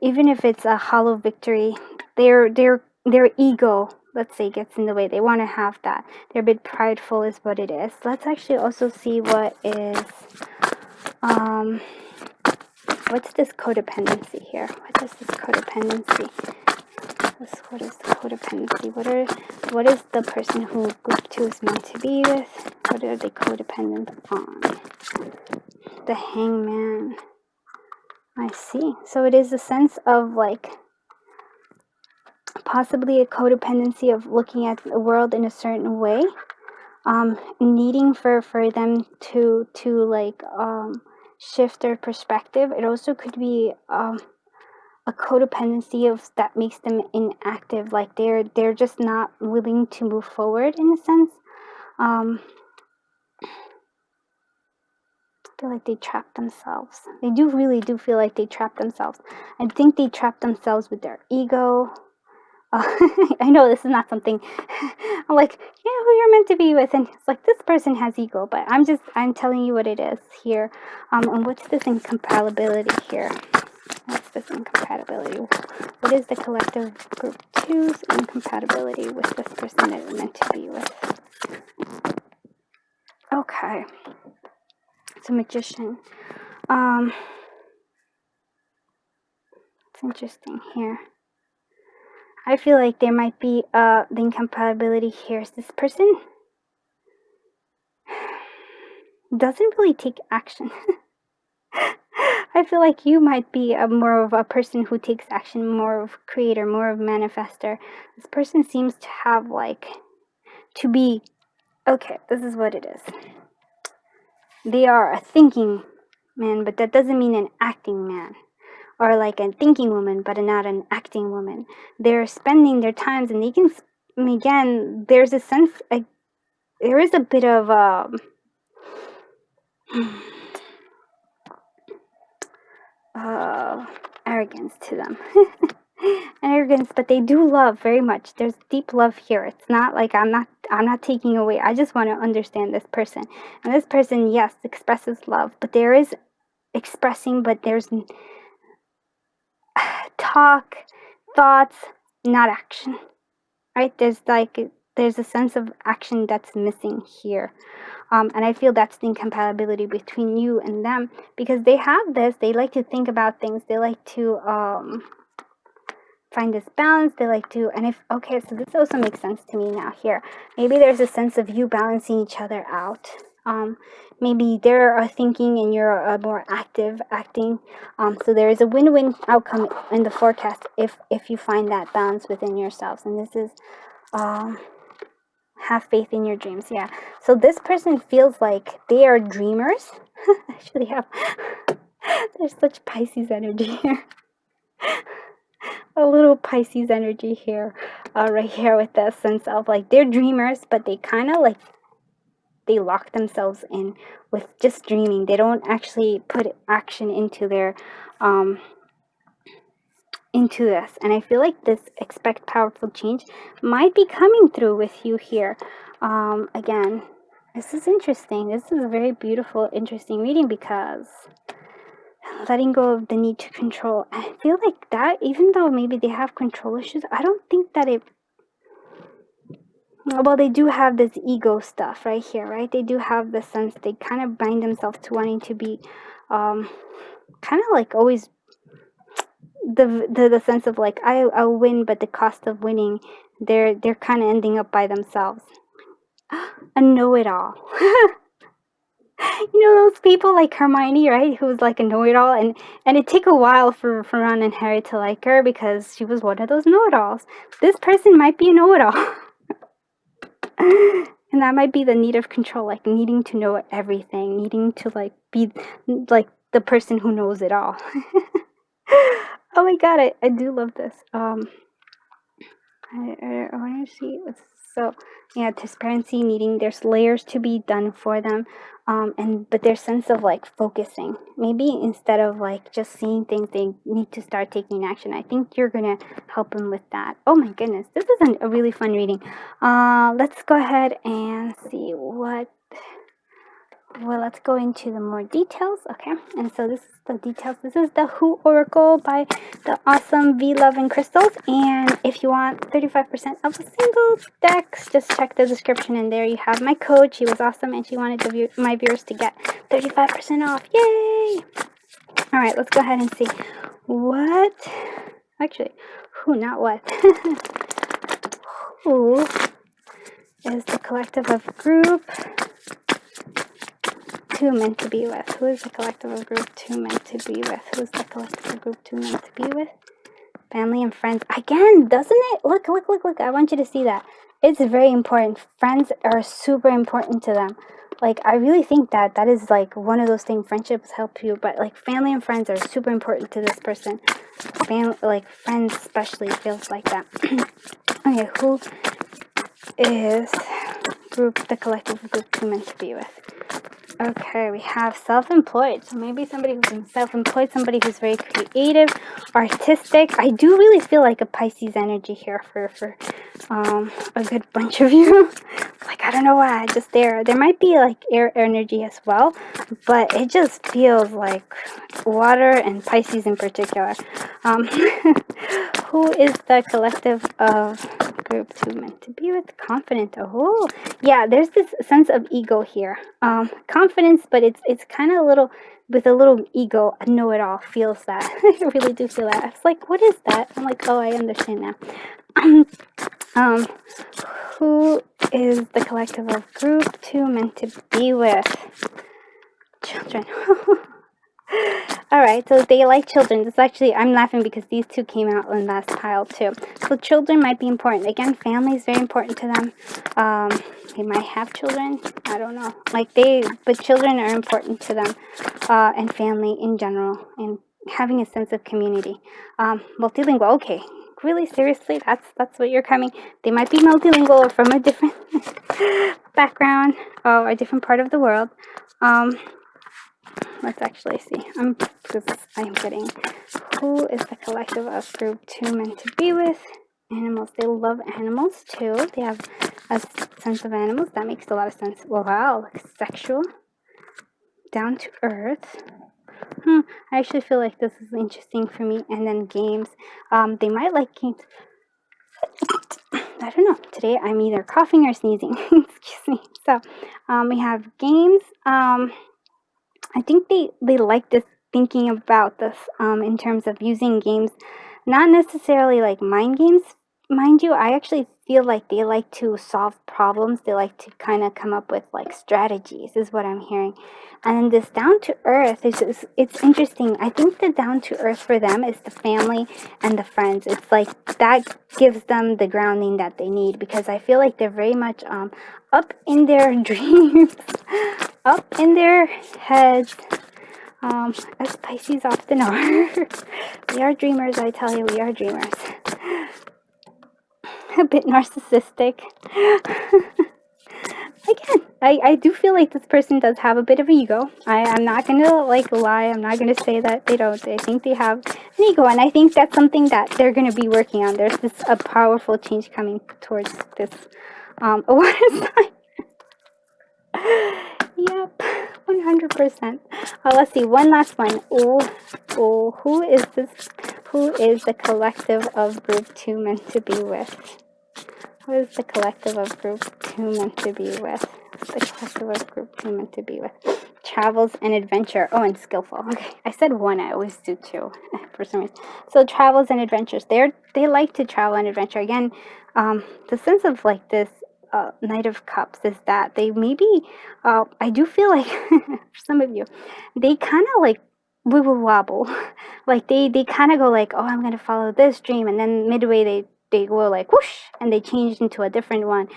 even if it's a hollow victory, their ego let's say, gets in the way. They want to have that. They're a bit prideful is what it is. Let's actually also see what is, what's this codependency here? What is this codependency? What is the codependency? What is the person who group 2 is meant to be with? What are they codependent on? The Hangman. I see. So it is a sense of like possibly a codependency of looking at the world in a certain way, needing for them to like shift their perspective. It also could be a codependency of that makes them inactive, like they're just not willing to move forward in a sense. I feel like they trap themselves. They really do feel like they trap themselves. I think they trap themselves with their ego. I know this is not something I'm like, yeah, who you're meant to be with, and it's like this person has ego, but I'm telling you what it is here. And what's this incompatibility here? What's this incompatibility? What is the collective group 2's incompatibility with this person that you're meant to be with? Okay. It's a magician. It's interesting here. I feel like there might be the incompatibility here. Is this person doesn't really take action. I feel like you might be more of a person who takes action, more of a creator, more of a manifester. This person seems to have like to be, okay, this is what it is. They are a thinking man, but that doesn't mean an acting man. Or like a thinking woman, but not an acting woman. They're spending their times, and they can, again, there's a sense, there is a bit of arrogance to them. Arrogance, but they do love very much. There's deep love here. It's not like I'm not taking away. I just want to understand this person. And this person, yes, expresses love, but there is expressing, but there's talk, thoughts, not action. Right? There's a sense of action that's missing here. And I feel that's the incompatibility between you and them, because they have this, they like to think about things, they like to find this balance, they like to, and if, okay, so this also makes sense to me now here. Maybe there's a sense of you balancing each other out. Maybe they're thinking and you're more active acting. So there is a win-win outcome in the forecast if you find that balance within yourselves. And this is have faith in your dreams. Yeah. So this person feels like they are dreamers. Actually, there's such Pisces energy here. A little Pisces energy here, right here, with the sense of like they're dreamers, but they kind of like they lock themselves in with just dreaming. They don't actually put action into their into this. And I feel like this expect powerful change might be coming through with you here. Again, this is interesting. This is a very beautiful, interesting reading, because letting go of the need to control. I feel like that, even though maybe they have control issues, I don't think that it, well, they do have this ego stuff right here, right? They do have the sense, they kind of bind themselves to wanting to be kind of like always the sense of like I'll win, but the cost of winning, they're kind of ending up by themselves. A know-it-all. You know those people like Hermione, right? Who's like a know-it-all, and it took a while for Ron and Harry to like her because she was one of those know-it-alls. This person might be a know-it-all. And that might be the need of control, like needing to know everything, needing to like be like the person who knows it all. Oh my god, I do love this. I want to see what's, so yeah, transparency, needing, there's layers to be done for them, but their sense of like focusing, maybe instead of like just seeing things, they need to start taking action. I think you're gonna help them with that. Oh my goodness, this is a really fun reading. Let's go ahead and see what well, let's go into the more details. Okay, and so this is the details. This is the Who Oracle by the awesome V Love and Crystals. And if you want 35% off a single deck, just check the description, and there you have my code. She was awesome, and she wanted my viewers to get 35% off. Yay! All right, let's go ahead and see what. Actually, who, not what. Who is the collective of group 2 meant to be with? Who is the collective of group 2 meant to be with? Who is the collective of group 2 meant to be with? Family and friends. Again, doesn't it? Look. I want you to see that. It's very important. Friends are super important to them. Like, I really think that is like one of those things. Friendships help you, but like family and friends are super important to this person. Like friends especially feels like that. Okay, who is the collective of group 2 meant to be with? Okay, we have self-employed. So maybe somebody who's self-employed, somebody who's very creative, artistic. I do really feel like a Pisces energy here for a good bunch of you. Like, I don't know why, just there might be like air energy as well, but it just feels like water, and Pisces in particular. Who is the collective of group 2 meant to be with? Confident. Oh, yeah, there's this sense of ego here. Confidence, but it's kind of a little, with a little ego. A know-it-all feels that. I really do feel that. It's like, what is that? I'm like, oh, I understand now. Who is the collective of group 2 meant to be with? Children. Alright, so they like children. This actually, I'm laughing because these two came out in last pile too. So children might be important. Again, family is very important to them. They might have children. I don't know. But children are important to them, and family in general, and having a sense of community. Multilingual. Okay, really seriously, that's what you're coming. They might be multilingual or from a different background or a different part of the world. Let's actually see. Because I'm getting, who is the collective of group 2 meant to be with? Animals. They love animals too. They have a sense of animals. That makes a lot of sense. Well, wow, like sexual, down to earth. I actually feel like this is interesting for me. And then games. They might like games. I don't know. Today I'm either coughing or sneezing. Excuse me. So, we have games. I think they like this, thinking about this in terms of using games, not necessarily like mind games. Mind you, I actually feel like they like to solve problems. They like to kind of come up with like strategies, is what I'm hearing. And this down to earth it's interesting. I think the down to earth for them is the family and the friends. It's like that gives them the grounding that they need, because I feel like they're very much up in their dreams, up in their heads, as Pisces often are. We are dreamers, I tell you, we are dreamers. A bit narcissistic. Again, I do feel like this person does have a bit of ego. I'm not gonna like lie. I'm not gonna say that they don't. I think they have an ego, and I think that's something that they're gonna be working on. There's a powerful change coming towards this a water sign. Yep, 100%. Let's see, one last one. Who is this? Who is the collective of group 2 meant to be with? Who is the collective of group 2 meant to be with? The collective of group 2 meant to be with. Travels and adventure. Oh, and skillful. Okay, I said one. I always do two for some reason. So travels and adventures. They like to travel and adventure. Again, the sense of like this Knight of Cups is that they maybe. I do feel like for some of you, they kind of like wibble wobble. Like they kind of go like, oh, I'm gonna follow this dream, and then midway they go like whoosh, and they change into a different one.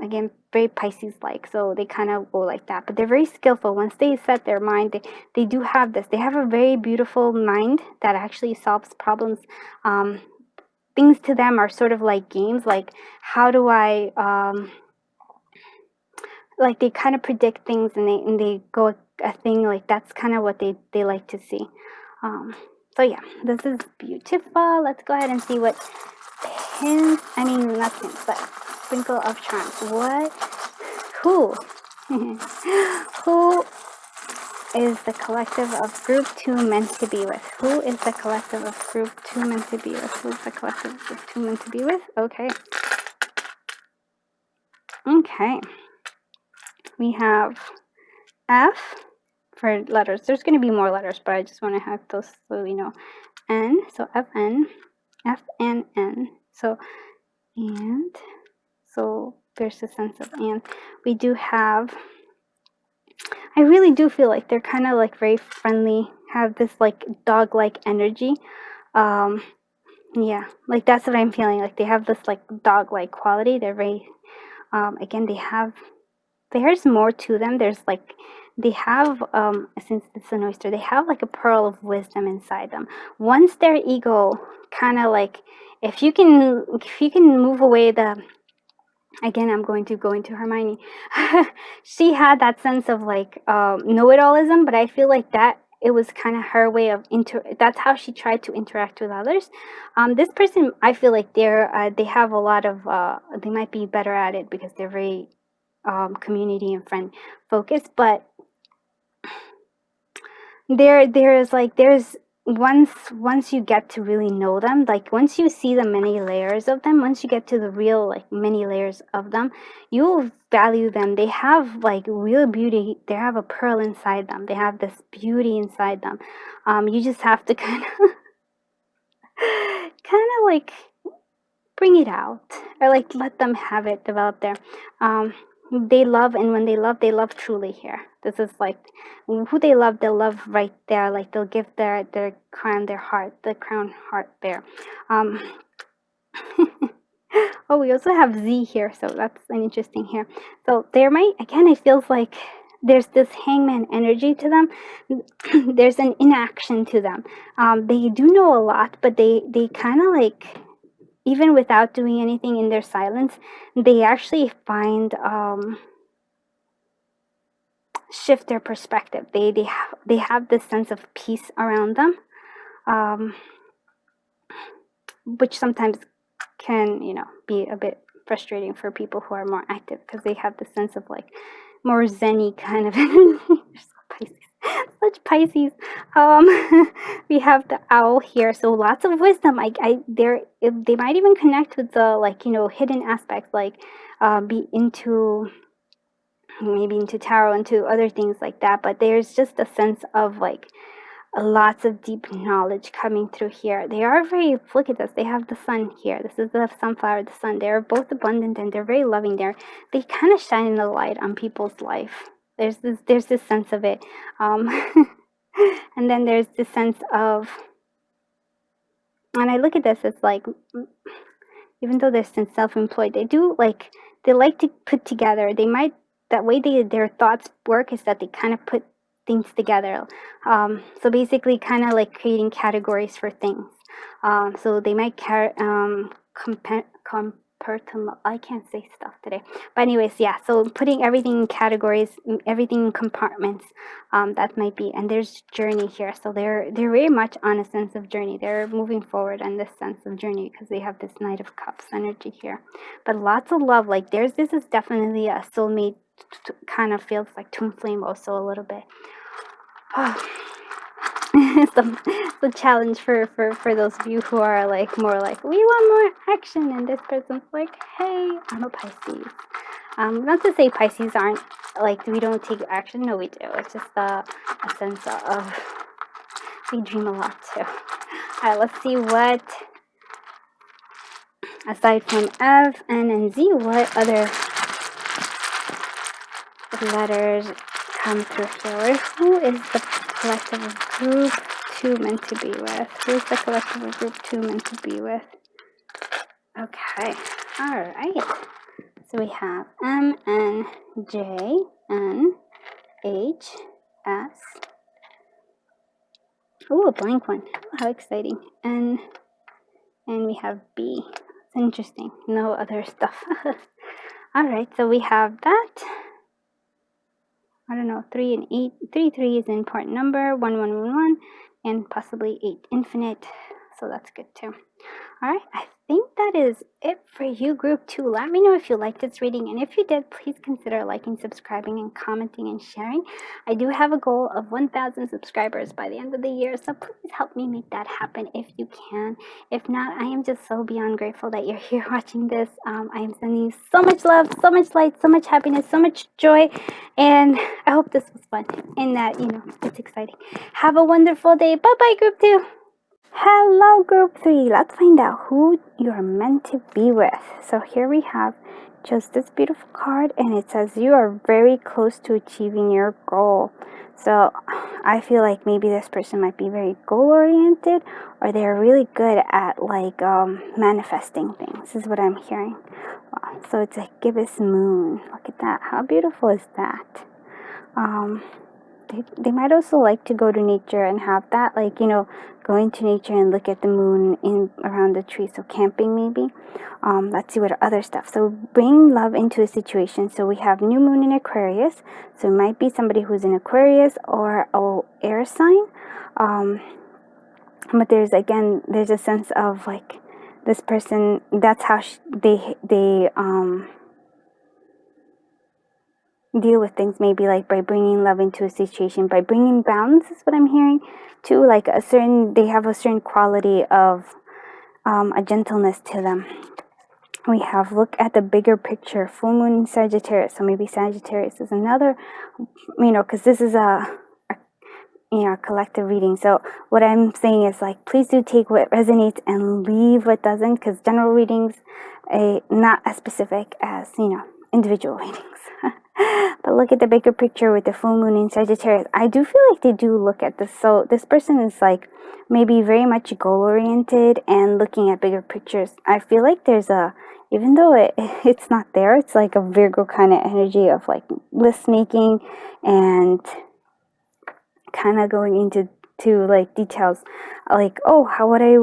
Again, very Pisces like, so they kind of go like that, but they're very skillful. Once they set their mind, they do have this. They have a very beautiful mind that actually solves problems. Things to them are sort of like games, like how do I like they kind of predict things, and they go a thing like that's kind of what they like to see. So yeah, this is beautiful. Let's go ahead and see what hints, I mean not hints, but sprinkle of charms. Who Who is the collective of group 2 meant to be with? Who is the collective of group 2 meant to be with? Who's the collective of group 2 meant to be with? Okay. Okay. We have F for letters. There's going to be more letters, but I just want to have those so we know. N, so FN, F and N. So, and, so there's a sense of and. We do have, I really do feel like they're kind of like very friendly, have this like dog-like energy. Yeah, like that's what I'm feeling. Like they have this like dog-like quality. They're very, again, there's more to them. There's like, they have, since it's an oyster, they have like a pearl of wisdom inside them. Once their ego kind of like, if you can move away the, again, I'm going to go into Hermione. She had that sense of like know-it-allism, but I feel like that it was kind of her way of that's how she tried to interact with others. This person, I feel like they have a lot of they might be better at it because they're very community and friend focused, but there's once you get to really know them, like once you see the many layers of them, once you get to the real like many layers of them, you'll value them. They have like real beauty. They have a pearl inside them. They have this beauty inside them. You just have to kind of like bring it out, or like let them have it develop there. They love, and when they love truly here. This is like who they love, they'll love right there. Like they'll give their crown, their heart, the crown heart there. Oh, we also have Z here, so that's an interesting here. So there might, again, it feels like there's this hangman energy to them. There's an inaction to them. They do know a lot, but they kind of like, even without doing anything in their silence, they actually find shift their perspective. They have this sense of peace around them, which sometimes can be a bit frustrating for people who are more active, because they have this sense of like more zen-y kind of energy. Such Pisces. We have the owl here, so lots of wisdom. They might even connect with the like hidden aspects, like be into maybe into tarot, into other things like that. But there's just a sense of like lots of deep knowledge coming through here. They are very, look at this, they have the sun here. This is the sunflower, the sun. They're both abundant and they're very loving. They kind of shine the light on people's life. There's this sense of it. And then there's this sense of, and I look at this as like, even though they're self-employed, they like to put together. They might, that way their thoughts work is that they kind of put things together. So basically kind of like creating categories for things. So they might I can't say stuff today. But anyways, yeah, so putting everything in categories, everything in compartments, that might be, and there's journey here. So they're very much on a sense of journey. They're moving forward on this sense of journey because they have this Knight of Cups energy here. But lots of love, like this is definitely a soulmate, kind of feels like twin flame also a little bit. It's the challenge for those of you who are like more like, we want more action, and this person's like, hey, I'm a Pisces. Not to say Pisces aren't like, we don't take action. No, we do. It's just a sense of we dream a lot too. Alright, let's see what, aside from F, N, and Z, what other letters come through here. Who is the collective of group 2 meant to be with? Who is the collective of group 2 meant to be with? Okay, alright. So we have M, N, J, N, H, S. Oh, a blank one. How exciting. And we have B. It's interesting. No other stuff. Alright, so we have that. I don't know, 3 and 8. 3 is an important number. 1, 1, 1, 1, and possibly 8 infinite. so that's good too. All right, I think that is it for you, Group 2. Let me know if you liked this reading, and if you did, please consider liking, subscribing, and commenting and sharing. I do have a goal of 1,000 subscribers by the end of the year, so please help me make that happen if you can. If not, I am just so beyond grateful that you're here watching this. I am sending you so much love, so much light, so much happiness, so much joy, and I hope this was fun and that, it's exciting. Have a wonderful day. Bye-bye, Group 2. Hello, Group 3. Let's find out who you're meant to be with. So here we have just this beautiful card, and it says you are very close to achieving your goal. So I feel like maybe this person might be very goal-oriented, or they're really good at manifesting things, is what I'm hearing. Wow. So it's a gibbous moon. Look at that. How beautiful is that? They might also like to go to nature and have that, go into nature and look at the moon in around the tree. So camping maybe. Let's see what other stuff. So bring love into a situation. So we have new moon in Aquarius. So it might be somebody who's in Aquarius or a air sign. But there's a sense of this person. That's how they deal with things, maybe by bringing love into a situation, by bringing balance is what I'm hearing too. They have a certain quality of a gentleness to them. We have look at the bigger picture, full moon in Sagittarius. So maybe Sagittarius is another, because this is a collective reading. So what I'm saying is please do take what resonates and leave what doesn't, because general readings not as specific as individual readings. But look at the bigger picture with the full moon in Sagittarius. I do feel like they do look at this. So this person is maybe very much goal oriented and looking at bigger pictures. I feel like there's even though it's not there, it's like a Virgo kind of energy of list making and kind of going into details, how would I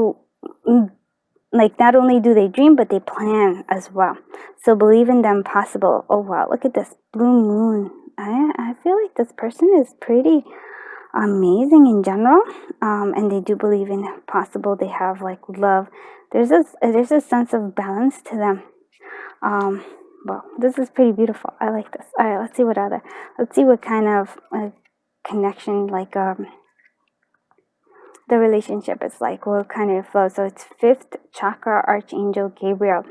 not only do they dream, but they plan as well. So believe in them possible. Oh wow, look at this blue moon. I feel like this person is pretty amazing in general, and they do believe in possible. They have love. There's a sense of balance to them. Well, this is pretty beautiful. I like this. All right, let's see what kind of connection the relationship is what kind of flow. So it's 5th chakra, Archangel Gabriel.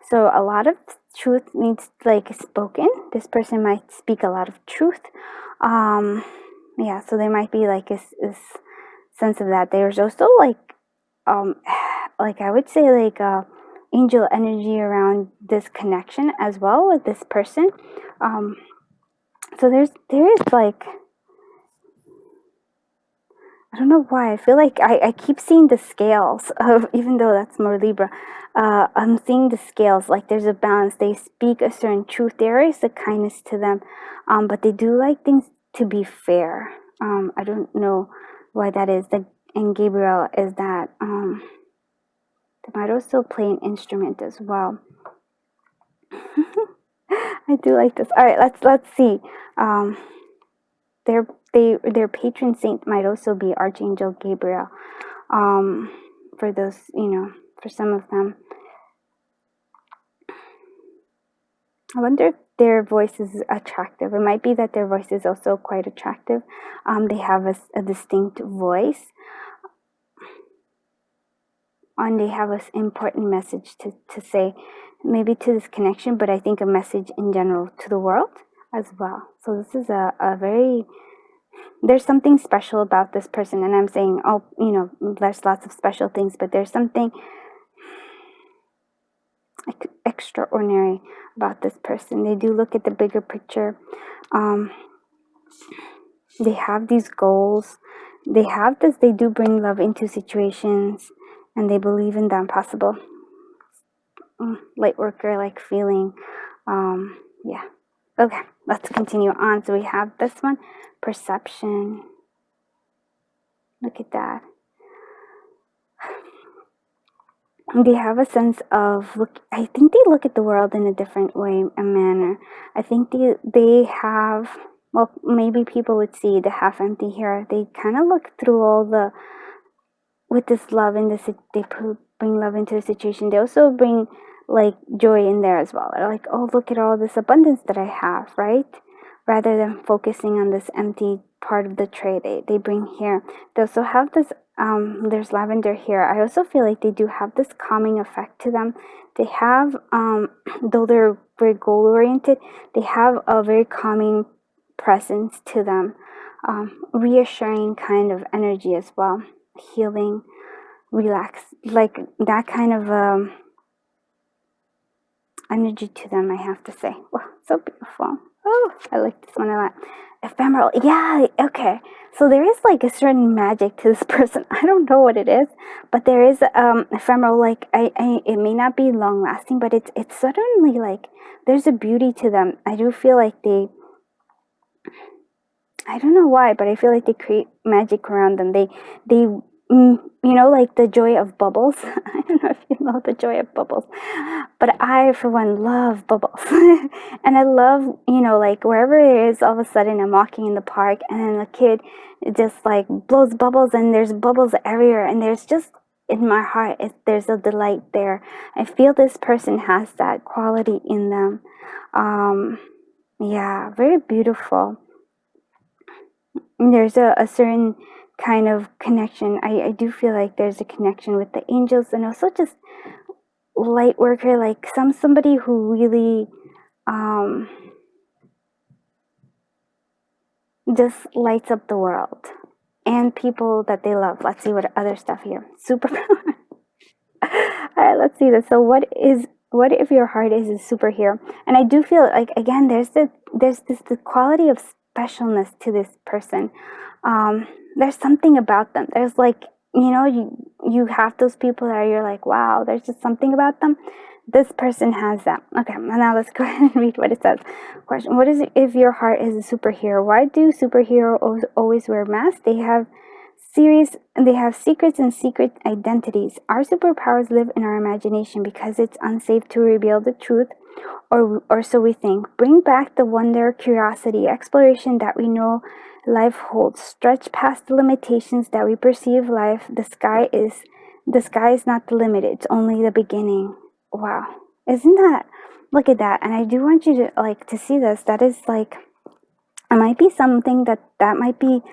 So a lot of truth needs spoken. This person might speak a lot of truth. So there might be this sense of that. There's also I would say angel energy around this connection as well with this person. So there is I don't know why. I feel like I keep seeing the scales of, even though that's more Libra, I'm seeing the scales, there's a balance. They speak a certain truth. There is a kindness to them, but they do like things to be fair. I don't know why that is. And Gabriel is that, they might also play an instrument as well. I do like this. All right, let's see. Their patron saint might also be Archangel Gabriel. For those, for some of them. I wonder if their voice is attractive. It might be that their voice is also quite attractive. They have a distinct voice. And they have an important message to say, maybe to this connection, but I think a message in general to the world as well. So this is a very... There's something special about this person, and I'm saying, there's lots of special things, but there's something extraordinary about this person. They do look at the bigger picture. They have these goals. They do bring love into situations, and they believe in the impossible. Light worker feeling. Yeah. Okay, let's continue on. So we have this one, perception. Look at that. They have a sense of I think they look at the world in a different way, a manner. I think they have, maybe people would see the half empty here. They kind of look through all the with this love in this, they bring love into the situation. They also bring like joy in there as well. They're like, oh, look at all this abundance that I have, right? Rather than focusing on this empty part of the tray they bring here. They also have this, there's lavender here. I also feel like they do have this calming effect to them. They have, though they're very goal oriented, they have a very calming presence to them, reassuring kind of energy as well, healing, relax, like that kind of energy to them, I have to say. Wow, so beautiful. Oh, I like this one a lot. Ephemeral. Yeah, okay. So there is like a certain magic to this person. I don't know what it is, but there is ephemeral. Like it may not be long lasting, but it's certainly like there's a beauty to them. I do feel like I don't know why, but I feel like they create magic around them. They you know, like the joy of bubbles. I don't know if you know the joy of bubbles, but I, for one, love bubbles. And I love, you know, like wherever it is, all of a sudden I'm walking in the park and then the kid just like blows bubbles and there's bubbles everywhere. And there's just, in my heart, there's a delight there. I feel this person has that quality in them. Yeah, very beautiful. There's a certain kind of connection. I do feel like there's a connection with the angels, and also just light worker, like somebody who really just lights up the world and people that they love. Let's see what other stuff here. Superpower. All right, let's see this. So what if your heart is a superhero? And I do feel like, again, there's the quality of specialness to this person. There's something about them. There's like, you know, you have those people that you're like, wow, there's just something about them. This person has that. Okay, now let's go ahead and read what it says. Question: what is it if your heart is a superhero? Why do superheroes always wear masks? They have secrets and secret identities. Our superpowers live in our imagination because it's unsafe to reveal the truth, or so we think. Bring back the wonder, curiosity, exploration that we know life holds. Stretch past the limitations that we perceive life. The sky is not the limit. It's only the beginning. Wow. Isn't that, look at that. And I do want you to like to see this. That is like, it might be something that might be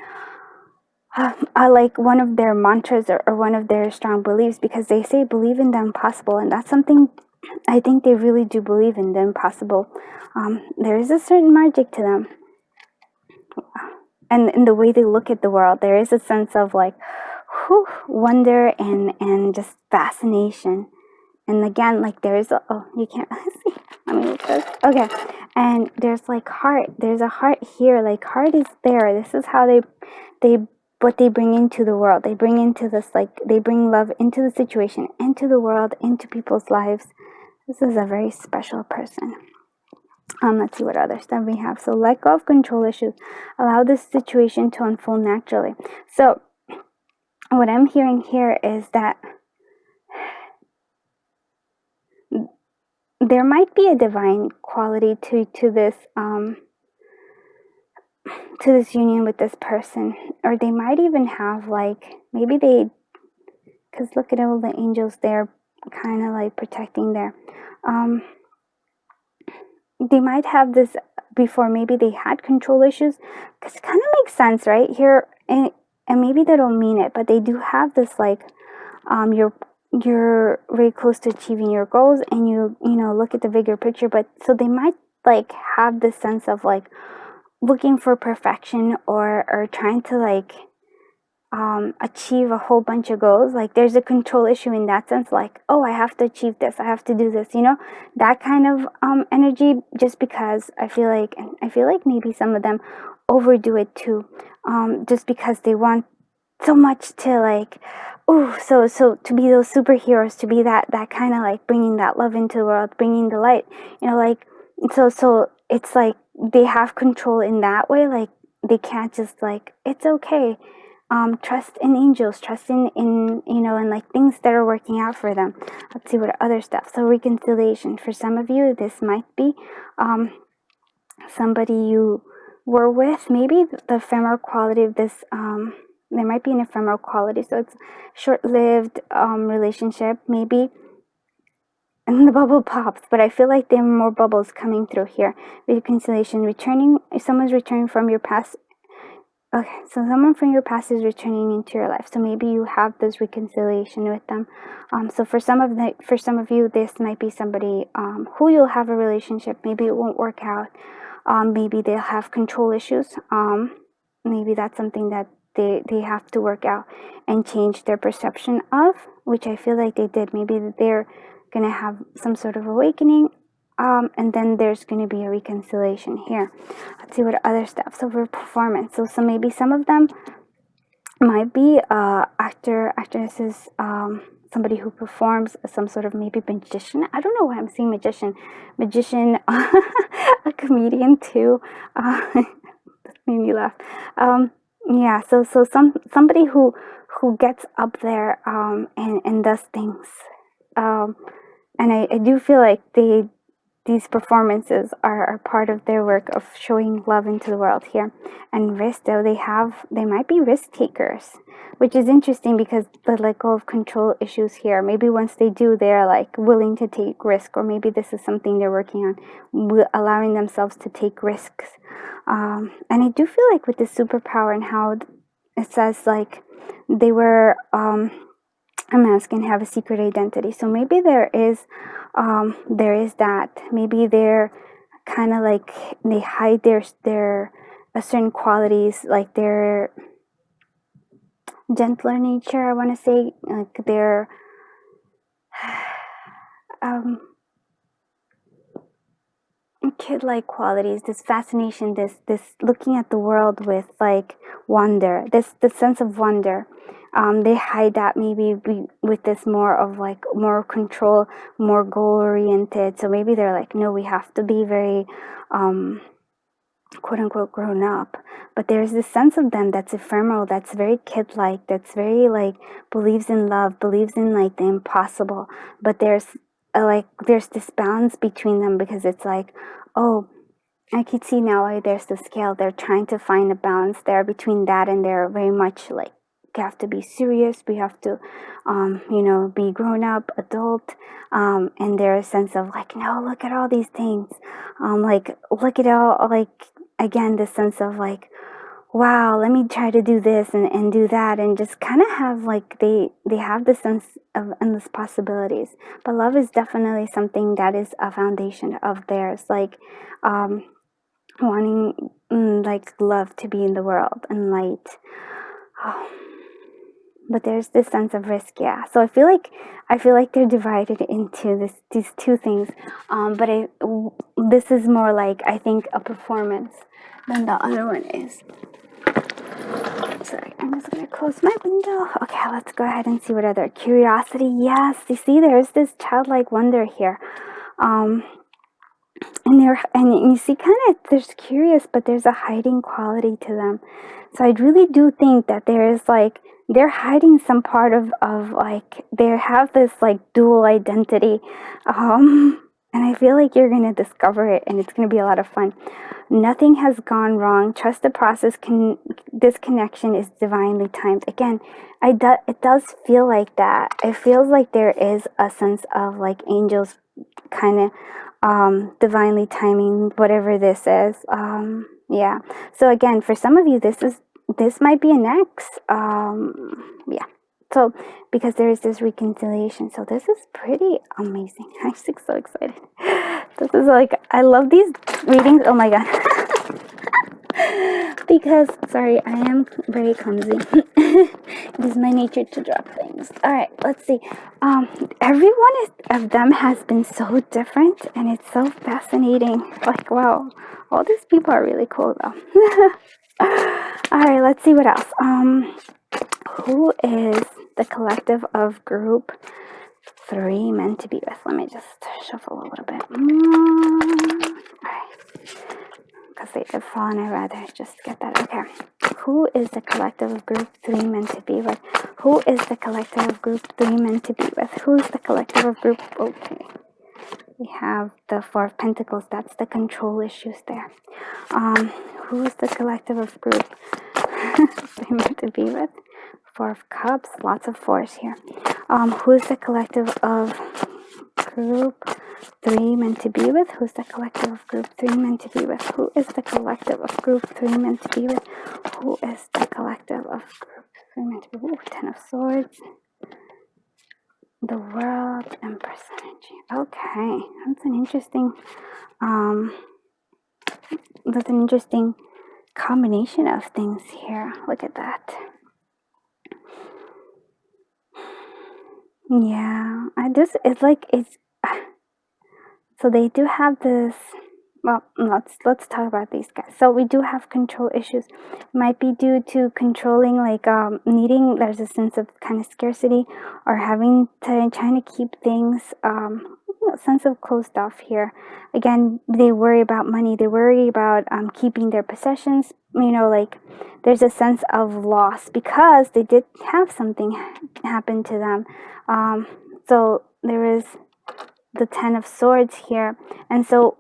like one of their mantras, or one of their strong beliefs, because they say believe in the impossible, and that's something I think they really do believe in, the impossible. There is a certain magic to them, and in the way they look at the world, there is a sense of like, whew, wonder and just fascination. And again, like there is you can't see. Let me look this. Okay, and there's like heart. There's a heart here. Like heart is there. This is how they what they bring into the world. They bring into this, like they bring love into the situation, into the world, into people's lives. This is a very special person. Let's see what other stuff we have. So let go of control issues. Allow this situation to unfold naturally. So what I'm hearing here is that there might be a divine quality to this union with this person, or they might even have like, maybe because look at all the angels there, kind of like protecting there. They might have this before. Maybe they had control issues, because it kind of makes sense right here, and maybe they don't mean it, but they do have this like, you're very close to achieving your goals, and you know, look at the bigger picture. But so they might like have this sense of like looking for perfection, or trying to like achieve a whole bunch of goals. Like there's a control issue in that sense, like, oh, I have to achieve this, I have to do this, you know, that kind of energy. Just because I feel like maybe some of them overdo it too, just because they want so much to like, oh, so to be those superheroes, to be that kind of like bringing that love into the world, bringing the light, you know, like, so it's like they have control in that way. Like they can't just like, it's okay. Trust in angels, trust in you know, and like things that are working out for them. Let's see what other stuff. So reconciliation. For some of you, this might be somebody you were with. Maybe the ephemeral quality of this there might be an ephemeral quality. So it's short-lived relationship, maybe. And the bubble pops, but I feel like there are more bubbles coming through here. Reconciliation, returning, if someone's returning from your past. Okay, so someone from your past is returning into your life. So maybe you have this reconciliation with them. So for some of you, this might be somebody who you'll have a relationship. Maybe it won't work out. Maybe they'll have control issues. Maybe that's something that they have to work out and change their perception of, which I feel like they did. Maybe they're gonna have some sort of awakening, and then there's gonna be a reconciliation here. Let's see what other stuff. So for performance, so maybe some of them might be actresses, somebody who performs, some sort of maybe magician. I don't know why I'm seeing magician, a comedian too. That made me laugh. Yeah, so somebody who gets up there and does things. And I do feel like these performances are part of their work of showing love into the world here. And risk, though, they might be risk takers, which is interesting because they let go of control issues here. Maybe once they do, they're like willing to take risk, or maybe this is something they're working on, allowing themselves to take risks. And I do feel like with the superpower and how it says like they were a mask and have a secret identity. So maybe there is that. Maybe they're kind of like they hide their certain qualities, like their gentler nature. I want to say like their kid-like qualities, this fascination, this looking at the world with like wonder, the sense of wonder. They hide that maybe with this more of like more control, more goal oriented. So maybe they're like, no, we have to be very quote unquote grown up. But there's this sense of them that's ephemeral, that's very kid-like, that's very like believes in love, believes in like the impossible. But there's this balance between them, because it's like, oh, I can see now why there's the scale. They're trying to find a balance there between that, and they're very much like, we have to be serious, we have to be grown up, adult, and there's a sense of like, no, look at all these things, like look at all, like again, the sense of like, wow, let me try to do this and do that, and just kind of have like they have the sense of endless possibilities. But love is definitely something that is a foundation of theirs, like wanting like love to be in the world and light. But there's this sense of risk, yeah. So I feel like they're divided into these two things. But this is more like, I think, a performance than the other one is. Sorry, I'm just gonna close my window. Okay, let's go ahead and see what other curiosity. Yes, you see, there's this childlike wonder here. And you see, kind of, there's curious, but there's a hiding quality to them. So I really do think that there is like, they're hiding some part of like, they have this like dual identity. And I feel like you're going to discover it, and it's going to be a lot of fun. Nothing has gone wrong. Trust the process. This connection is divinely timed. Again, it does feel like that. It feels like there is a sense of like angels kind of divinely timing whatever this is. Yeah. So again, for some of you, this might be an ex. Yeah. So because there is this reconciliation, so this is pretty amazing. I'm just so excited. This is like, I love these readings. Oh my god. Because, sorry, I am very clumsy. It is my nature to drop things. Alright, let's see. Every one of them has been so different, and it's so fascinating. Like, wow, all these people are really cool though. Alright, let's see what else. Who is the collective of group 3 meant to be with? Let me just shuffle a little bit. Alright. Because they have fallen, I'd rather just get that. Okay. Who is the collective of group 3 meant to be with? Who is the collective of group 3 meant to be with? Who's the collective of group? Okay. We have the 4 of Pentacles. That's the control issues there. Who is the collective of group 3 meant to be with? Four of Cups, lots of fours here. Who's the collective of group 3 meant to be with? Who's the collective of group 3 meant to be with? Who is the collective of group 3 meant to be with? Who is the collective of group 3 meant to be with? Ten of Swords, the World, Empress energy. Okay, that's an interesting combination of things here. Look at that. Yeah, so they do have this. Well, let's talk about these guys. So we do have control issues. Might be due to controlling, like needing. There's a sense of kind of scarcity, or trying to keep things. Sense of closed off here. Again, they worry about money. They worry about keeping their possessions. Like there's a sense of loss because they did have something happen to them. So there is the Ten of Swords here, and so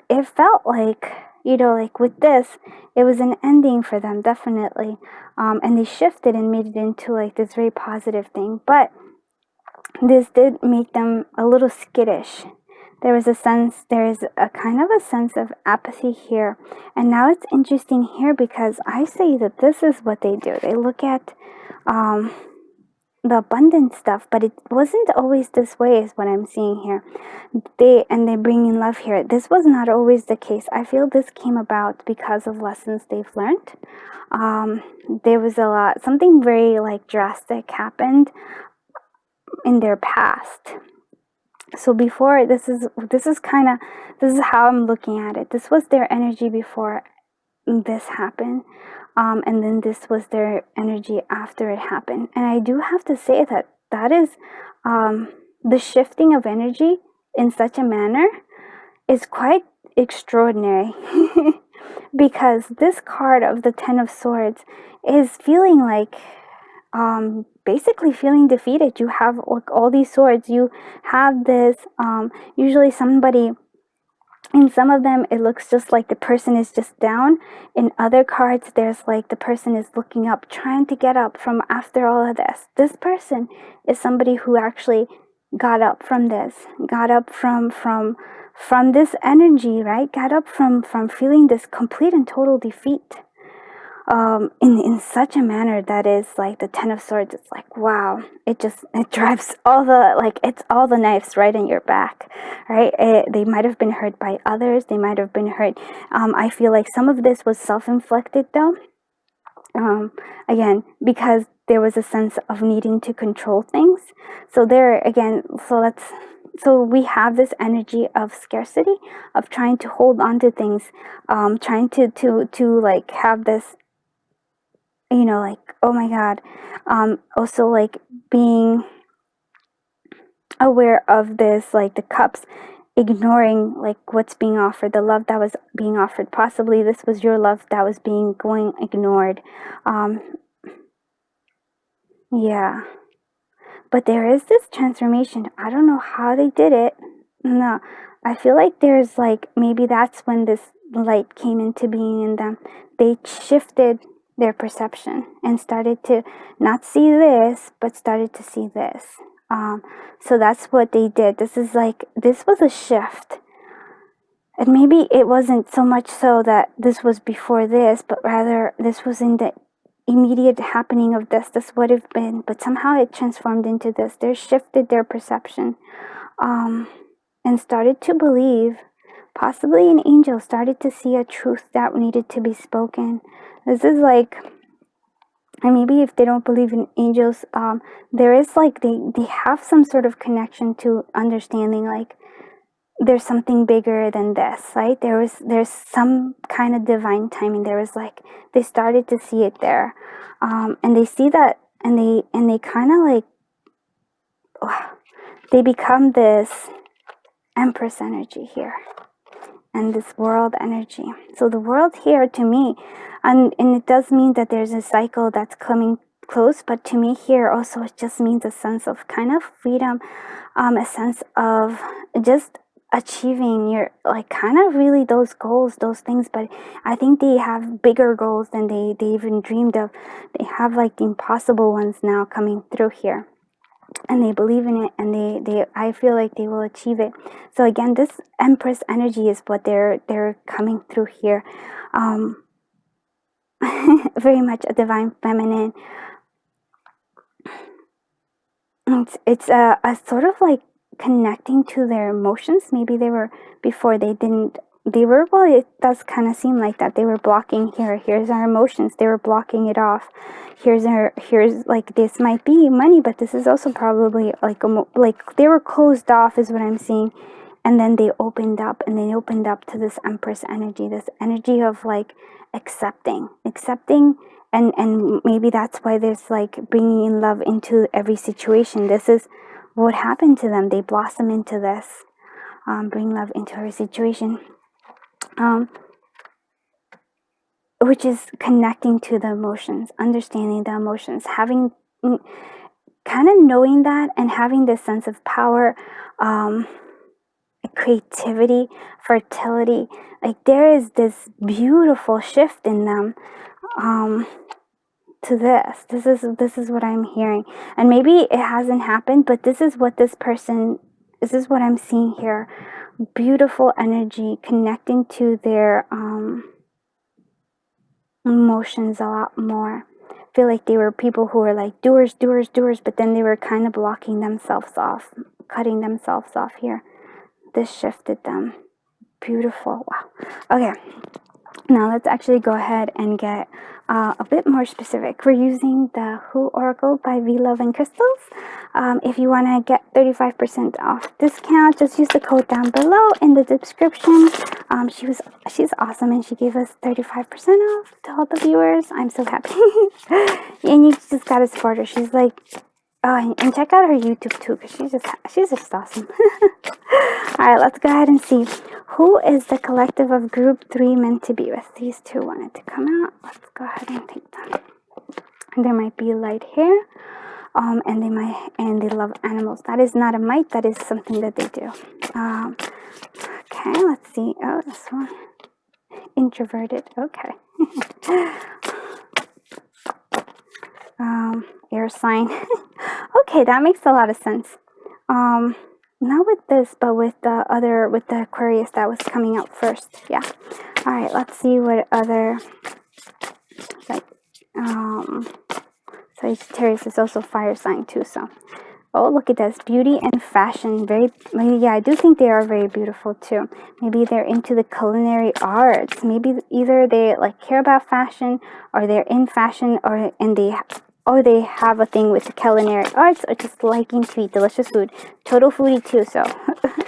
it felt like, like with this, it was an ending for them, definitely. And they shifted and made it into like this very positive thing. But this did make them a little skittish. There is a kind of a sense of apathy here. And now it's interesting here because I say that this is what they do. They look at the abundant stuff, but it wasn't always this way is what I'm seeing here. They bring in love here. This was not always the case. I feel this came about because of lessons they've learned. There was something very like drastic happened in their past. So before, this is how I'm looking at it. This was their energy before this happened. And then this was their energy after it happened. And I do have to say that is the shifting of energy in such a manner is quite extraordinary. Because this card of the Ten of Swords is feeling like basically feeling defeated. You have like all these swords. You have this usually somebody. In some of them, it looks just like the person is just down. In other cards, there's like the person is looking up, trying to get up from after all of this. This person is somebody who actually got up from this, got up from this energy, right? Got up from feeling this complete and total defeat. In such a manner that is like the Ten of Swords. It's like, wow, it drives it's all the knives right in your back, right? They might have been hurt by others. They might have been hurt. I feel like some of this was self-inflicted though. Again, because there was a sense of needing to control things. So there again, so we have this energy of scarcity, of trying to hold on to things, trying to like have this, like, oh my God. Also like being aware of this, like the cups, ignoring like what's being offered, the love that was being offered. Possibly this was your love that was going ignored. Yeah. But there is this transformation. I don't know how they did it. No. I feel like there's like, maybe that's when this light came into being in them. They shifted their perception and started to not see this, but started to see this. So that's what they did. This was a shift. And maybe it wasn't so much so that this was before this, but rather this was in the immediate happening of this. This would have been, but somehow it transformed into this. They shifted their perception, and started to believe, possibly an angel, started to see a truth that needed to be spoken. This is like, and maybe if they don't believe in angels, there is like, they have some sort of connection to understanding like there's something bigger than this, right? There's some kind of divine timing. There was like, they started to see it there, and they see that, and they kind of like, they become this Empress energy here, and this world energy. So the world here to me, and it does mean that there's a cycle that's coming close, but to me here also it just means a sense of kind of freedom, a sense of just achieving your, like, kind of really those goals, those things. But I think they have bigger goals than they even dreamed of. They have like the impossible ones now coming through here, and they believe in it, and they I feel like they will achieve it. So again, this Empress energy is what they're coming through here. Very much a divine feminine. It's a sort of like connecting to their emotions. Maybe they were, before they were, well, it does kind of seem like that. They were blocking here. Here's our emotions. They were blocking it off. Here's like, this might be money, but this is also probably like, like they were closed off is what I'm seeing. And then they opened up, and they opened up to this Empress energy, this energy of like accepting, and maybe that's why there's like bringing in love into every situation. This is what happened to them. They blossom into this, bring love into every situation, which is connecting to the emotions, understanding the emotions, having kind of knowing that, and having this sense of power, creativity, fertility. Like, there is this beautiful shift in them to this. This is what I'm hearing. And maybe it hasn't happened, but this is what this is what I'm seeing here. Beautiful energy connecting to their emotions a lot more. I feel like they were people who were like doers, but then they were kind of blocking themselves off, cutting themselves off here. This shifted them. Beautiful. Wow. Okay. Now let's actually go ahead and get a bit more specific. We're using the Who Oracle by V Love and Crystals. If you want to get 35% off discount, just use the code down below in the description. She's awesome, and she gave us 35% off to all the viewers. I'm so happy. And you just gotta support her. She's like, oh, and check out her YouTube too, because she's just awesome. All right, let's go ahead and see. Who is the collective of group 3 meant to be with? These two wanted to come out. Let's go ahead and take them. There might be light hair, and they love animals. That is not a might. That is something that they do. Okay, let's see. Oh, this one, introverted. Okay. Air sign. Okay, that makes a lot of sense. Not with this, but with the Aquarius that was coming out first. Yeah. All right, let's see what other, like, Sagittarius is also fire sign too, so. Oh, look at this. Beauty and fashion. Yeah, I do think they are very beautiful too. Maybe they're into the culinary arts. Maybe either they like care about fashion, or they're in fashion, or they have a thing with the culinary arts, or just liking to eat delicious food. Total foodie too, so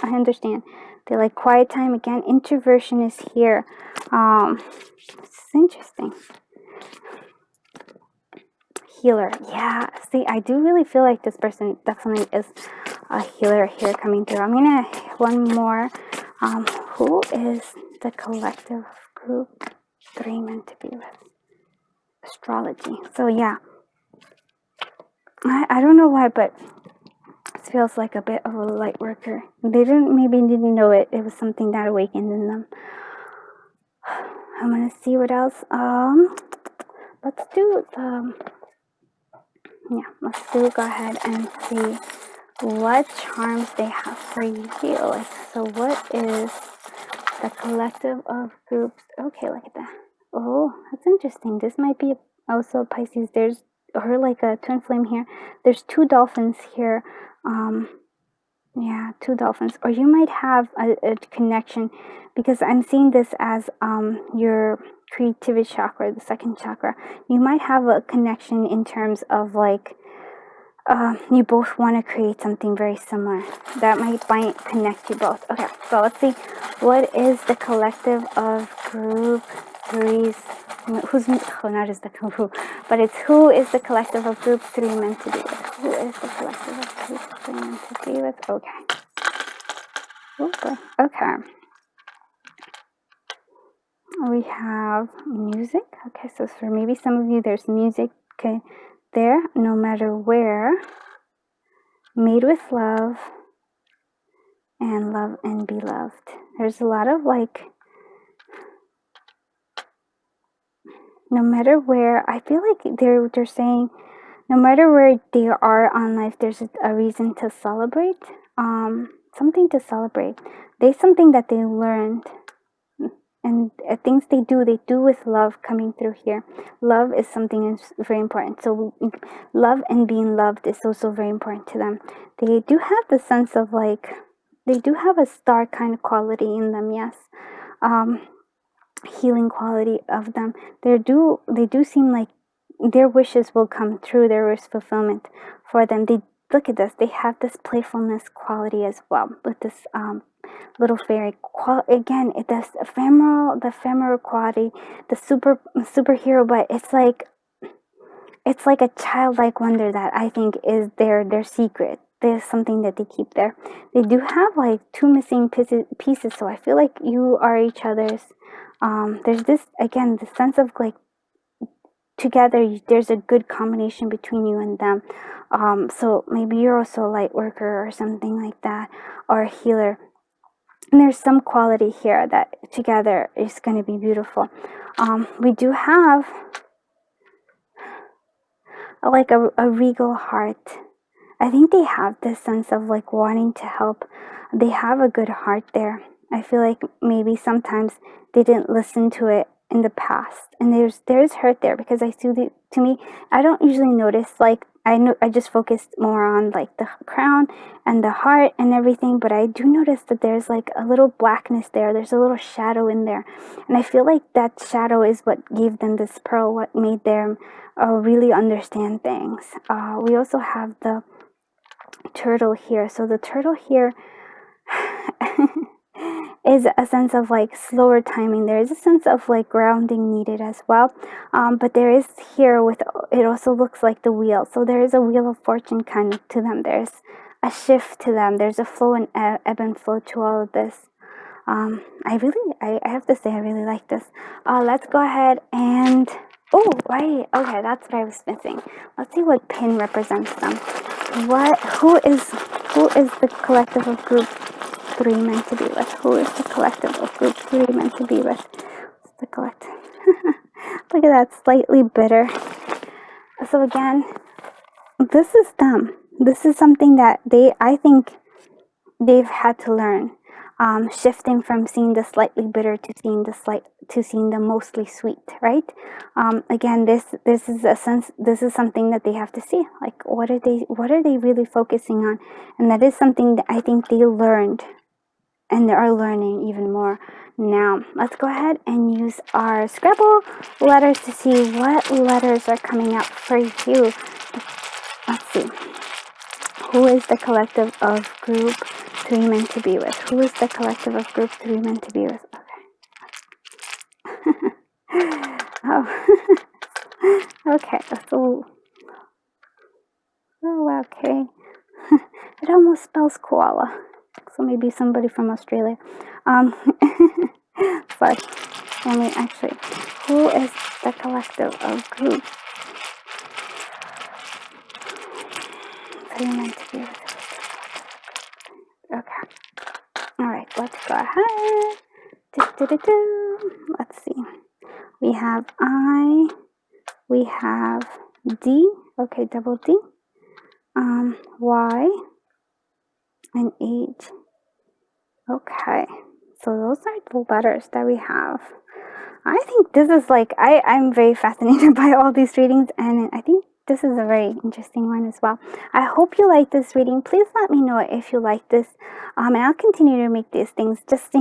I understand. They like quiet time. Again, introversion is here. It's interesting. Healer. Yeah, see, I do really feel like this person definitely is a healer here coming through. I'm gonna one more. Who is the collective group 3 meant to be with? Astrology. So yeah, I don't know why, but it feels like a bit of a light worker. They didn't know it. It was something that awakened in them. I'm gonna see what else. Let's do go ahead and see what charms they have for you. Like, so what is the collective of groups? Okay, look at that. Oh, that's interesting. This might be also Pisces. There's like a twin flame here. There's 2 dolphins here. Yeah, 2 dolphins. Or you might have a connection, because I'm seeing this as your creativity chakra, the 2nd chakra. You might have a connection in terms of like you both want to create something very similar. That might connect you both. Okay, so let's see. What is the collective of group 3's? Not just the who, but it's who is the collective of group 3 meant to be with? Who is the collective of group 3 meant to be with? Okay. Oh boy. Okay. We have music. Okay, so for maybe some of you, there's music. Okay, there, no matter where. Made with love. and love and be loved. There's a lot of like, no matter where, I feel like they're saying, no matter where they are on life, there's a reason to celebrate. Something to celebrate. There's something that they learned, and things they do with love coming through here. Love is something is very important. So love and being loved is also very important to them. They do have the sense of like, they do have a star kind of quality in them, yes. Healing quality of them. They do seem like their wishes will come true, their wish fulfillment for them. They look at this, they have this playfulness quality as well with this little fairy. Again, it does the ephemeral quality, the superhero, but it's like a childlike wonder that I think is their secret. There's something that they keep there. They do have like two missing pieces, so I feel like you are each other's. There's this, again, the sense of like together, there's a good combination between you and them. So maybe you're also a light worker or something like that, or a healer. And there's some quality here that together is going to be beautiful. We do have like a regal heart. I think they have this sense of like wanting to help. They have a good heart there. I feel like maybe sometimes they didn't listen to it in the past, and there's hurt there, because I see to me, I don't usually notice, like I just focused more on like the crown and the heart and everything, but I do notice that there's like a little blackness there. There's a little shadow in there, and I feel like that shadow is what gave them this pearl, what made them really understand things. We also have the turtle here. So the turtle here is a sense of like slower timing. There is a sense of like grounding needed as well. But there is here with, it also looks like the wheel. So there is a wheel of fortune kind of to them. There's a shift to them. There's a flow and ebb and flow to all of this. I have to say, I really like this. Let's go ahead and, oh, right. Okay, that's what I was missing. Let's see what pin represents them. Who is the collective of group 3 meant to be with? Who is the collective of group 3 meant to be with? What's the collective? Look at that, slightly bitter. So again, this is them. This is something that I think they've had to learn. Shifting from seeing the slightly bitter to seeing the mostly sweet, right? Again, this is a sense. This is something that they have to see. Like, what are they really focusing on? And that is something that I think they learned, and they are learning even more now. Let's go ahead and use our Scrabble letters to see what letters are coming up for you. Let's see. Who is the collective of group 3 meant to be with? Who is the collective of group 3 meant to be with? Okay. Oh. Okay. Oh, okay. It almost spells koala. So maybe somebody from Australia. Sorry. I mean, actually, who is the collective of group 3 meant to be with? Okay. Alright, let's go ahead. Let's see. We have I. We have D. Okay, double D. Y. And H. Okay. So those are the letters that we have. I think this is like, I'm very fascinated by all these readings, and I think this is a very interesting one as well. I hope you like this reading. Please let me know if you like this, and I'll continue to make these things, just,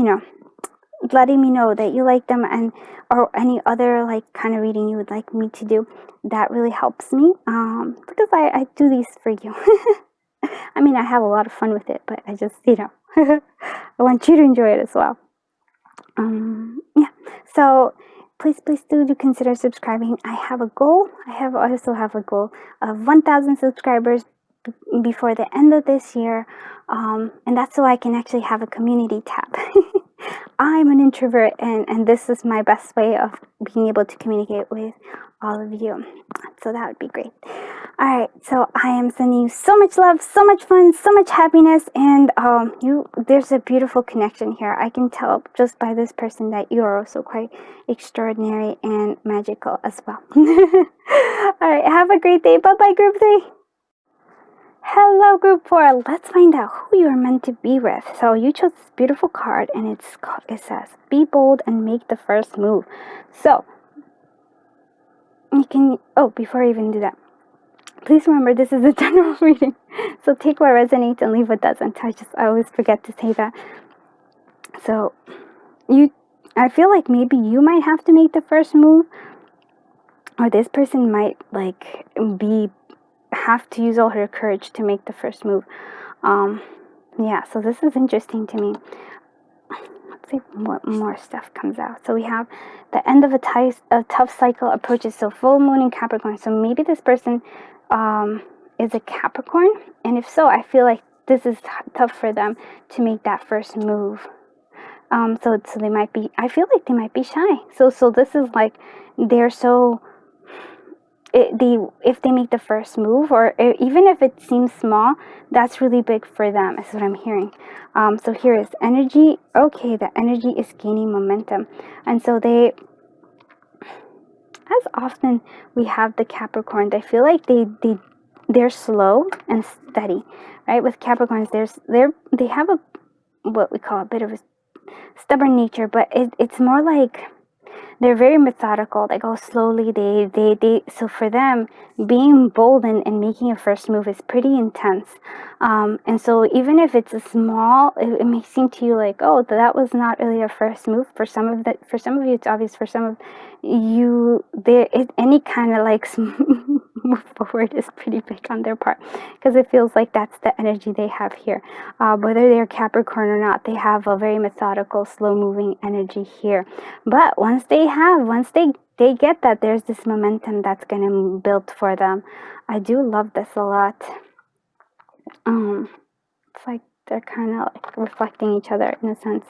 letting me know that you like them, and or any other like kind of reading you would like me to do. That really helps me, because I do these for you. I mean, I have a lot of fun with it, but I just, I want you to enjoy it as well. Yeah, so please do consider subscribing. I have a goal. I also have a goal of 1,000 subscribers before the end of this year, and that's so I can actually have a community tab. I'm an introvert, and this is my best way of being able to communicate with all of you. So that would be great. Alright, so I am sending you so much love, so much fun, so much happiness, and there's a beautiful connection here. I can tell just by this person that you are also quite extraordinary and magical as well. Alright, have a great day. Bye-bye, group 3. Hello, group 4. Let's find out who you are meant to be with. So you chose this beautiful card, and it says, be bold and make the first move. So, you can, before I even do that, please remember this is a general reading, so take what resonates and leave what doesn't. I always forget to say that. So, I feel like maybe you might have to make the first move, or this person might have to use all her courage to make the first move. Yeah, so this is interesting to me. Let's see what more stuff comes out. So we have the end of a tough cycle approaches. So full moon in Capricorn. So maybe this person is a Capricorn, and if so, I feel like this is tough for them to make that first move. So they might be. I feel like they might be shy. So this is like they're so. If they make the first move, or even if it seems small, that's really big for them, is what I'm hearing. So here is energy. Okay, the energy is gaining momentum, and so as often we have the Capricorns, I feel like they're slow and steady, right? With Capricorns, they have what we call a bit of a stubborn nature, but it's more like they're very methodical. They go slowly. So for them, being bold and making a first move is pretty intense. And so even if it's a small, it may seem to you like, oh, that was not really a first move. For some of you, it's obvious. For some of you, any kind of like move forward is pretty big on their part, because it feels like that's the energy they have here. Whether they're Capricorn or not, they have a very methodical, slow-moving energy here. But once they get that, there's this momentum that's going to build for them. I do love this a lot. It's like they're kind of like reflecting each other in a sense.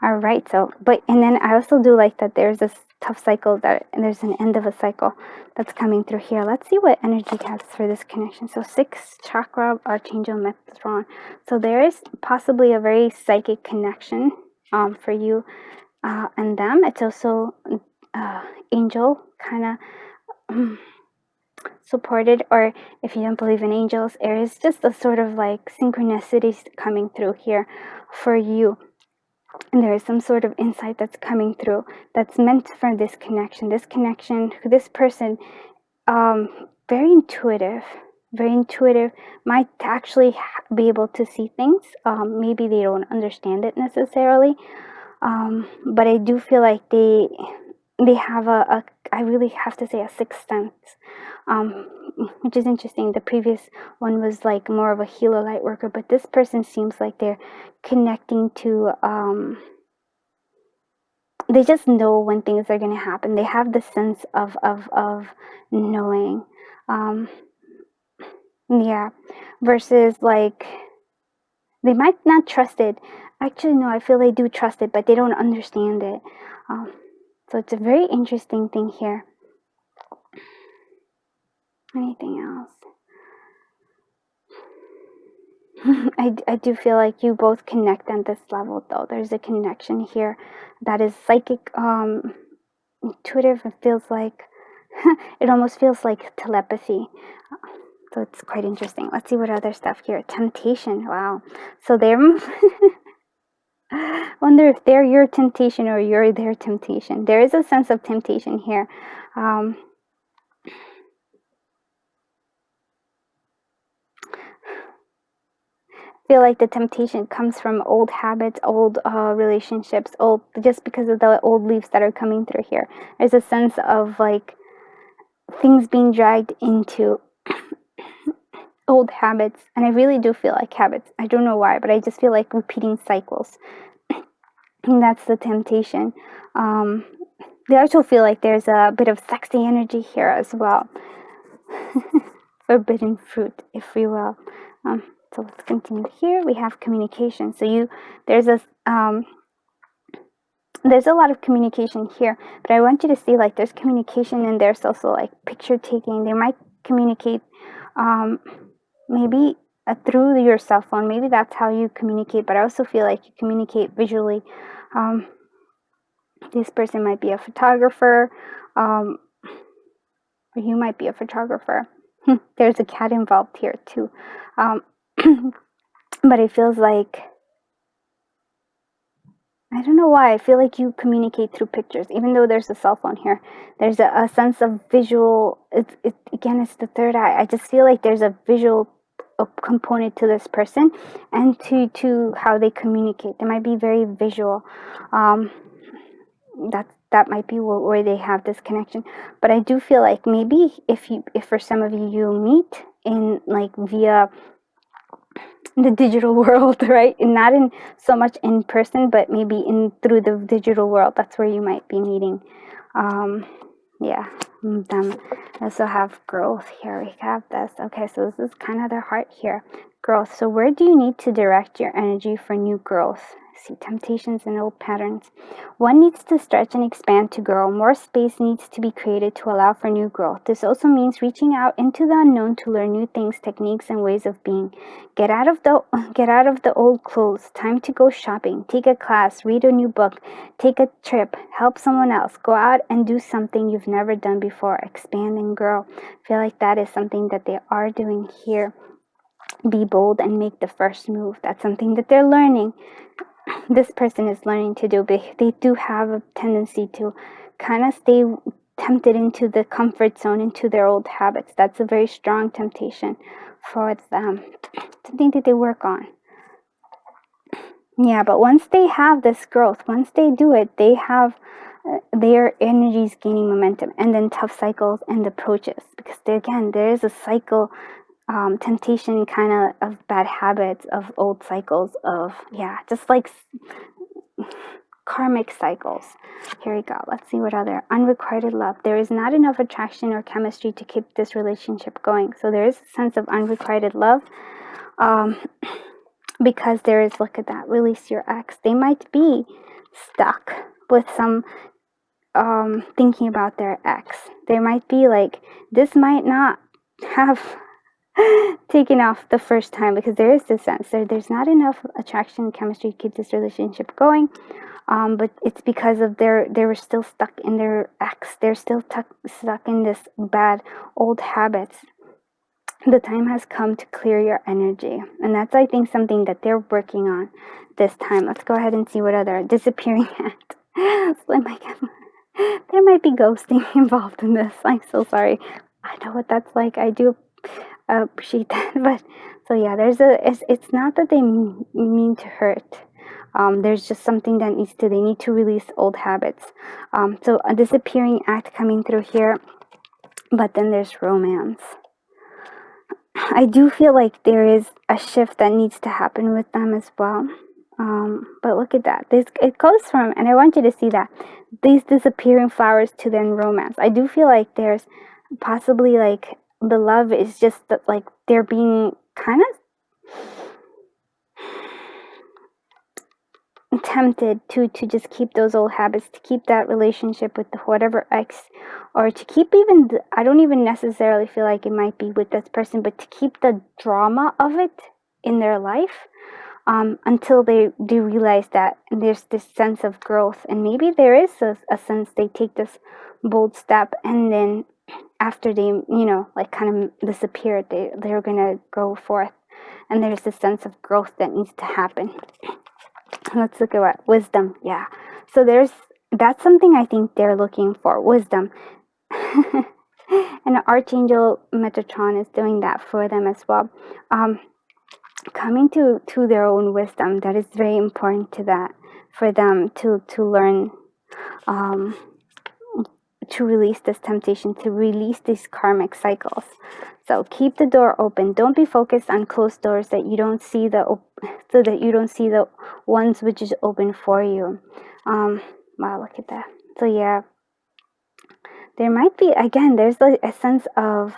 All right, and then I also do like that there's this tough cycle, and there's an end of a cycle that's coming through here. Let's see what energy has for this connection. So 6th chakra, Archangel Metatron. So there is possibly a very psychic connection for you and them. It's also angel kind of supported, or if you don't believe in angels, there is just a sort of like synchronicities coming through here for you. And there is some sort of insight that's coming through that's meant for this connection. This person, very intuitive, might actually be able to see things. Maybe they don't understand it necessarily, but I do feel like they have I really have to say, a sixth sense, which is interesting. The previous one was like more of a healer, light worker, but this person seems like they're connecting to, they just know when things are going to happen. They have the sense of knowing, yeah, versus like, they might not trust it. Actually, no, I feel they do trust it, but they don't understand it. So it's a very interesting thing here. Anything else? I do feel like you both connect on this level, though. There's a connection here that is psychic, intuitive. It feels like, it almost feels like telepathy. So it's quite interesting. Let's see what other stuff here. Temptation. Wow. So they're... wonder if they're your temptation or you're their temptation. There is a sense of temptation here. Feel like the temptation comes from old habits, old relationships, just because of the old leaves that are coming through here. There's a sense of like things being dragged into old habits, and I really do feel like habits. I don't know why, but I just feel like repeating cycles. And that's the temptation. They also feel like there's a bit of sexy energy here as well. Forbidden fruit, if you will. So let's continue here. We have communication. So there's a lot of communication here, but I want you to see like there's communication, and there's also like picture taking. They might communicate Maybe through your cell phone. Maybe that's how you communicate, but I also feel like you communicate visually. This person might be a photographer, or you might be a photographer. There's a cat involved here too. But it feels like, I don't know why, I feel like you communicate through pictures, even though there's a cell phone here. There's a sense of visual, again, it's the third eye. I just feel like there's a visual component to this person, and to how they communicate. They might be very visual. That might be where they have this connection. But I do feel like maybe if for some of you meet in like via the digital world, right? And not in so much in person, but maybe in through the digital world. That's where you might be meeting. Yeah, them. Also have growth here. We have this. Okay, so this is kind of their heart here. Growth. So where do you need to direct your energy for new growth? See, temptations and old patterns. One needs to stretch and expand to grow. More space needs to be created to allow for new growth. This also means reaching out into the unknown to learn new things, techniques, and ways of being. Get out of the old clothes. Time to go shopping. Take a class. Read a new book. Take a trip. Help someone else. Go out and do something you've never done before. Expand and grow. I feel like that is something that they are doing here. Be bold and make the first move. That's something that they're learning. This person is learning to do, but they do have a tendency to kind of stay tempted into the comfort zone, into their old habits. That's a very strong temptation for them. Something that they work on. Yeah, but once they have this growth, once they do it, they have their energies gaining momentum, and then tough cycles and approaches, because again, there is a cycle, temptation kind of bad habits, of old cycles of, yeah, just like karmic cycles. Here we go. Let's see what other. Unrequited love. There is not enough attraction or chemistry to keep this relationship going. So there is a sense of unrequited love. Because there is, look at that, release your ex. They might be stuck with some thinking about their ex. They might be like, this might not have taken off the first time, because there is this sense there's not enough attraction and chemistry to keep this relationship going. But it's because of they were still stuck in their ex. They're still stuck in this bad old habits. The time has come to clear your energy, and that's, I think, something that they're working on this time. Let's go ahead and see what other disappearing act. There might be ghosting involved in this. I'm so sorry. I know what that's like. I do appreciate that, but so yeah, it's not that they mean to hurt. There's just something that they need to release old habits. So a disappearing act coming through here, but then there's romance. I do feel like there is a shift that needs to happen with them as well. But look at that. It goes from, and I want you to see that, these disappearing flowers to then romance. I do feel like there's possibly like the love is just that, like they're being kind of tempted to just keep those old habits, to keep that relationship with whatever ex, or to keep even I don't even necessarily feel like it might be with this person, but to keep the drama of it in their life, until they realize that there's this sense of growth, and maybe there is a sense they take this bold step, and then after they like kind of disappear, they're gonna go forth, and there's this sense of growth that needs to happen. Let's look at what wisdom. Yeah, so that's something I think they're looking for, wisdom. And Archangel Metatron is doing that for them as well. Coming to their own wisdom, that is very important to that, for them to learn, to release this temptation, to release these karmic cycles. So keep the door open. Don't be focused on closed doors that you don't see so that you don't see the ones which is open for you. Wow, look at that. So yeah, there might be, again, there's like a sense of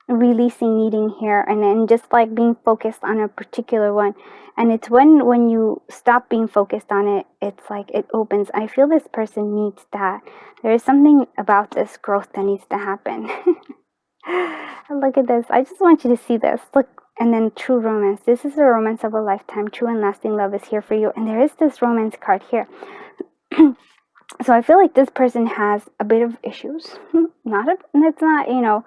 releasing needing here, and then just like being focused on a particular one, and it's when you stop being focused on it, it's like it opens. I feel this person needs that. There is something about this growth that needs to happen. Look at this. I just want you to see this. Look, and then true romance. This is the romance of a lifetime. True and lasting love is here for you. And there is this romance card here. So I feel like this person has a bit of issues. It's not,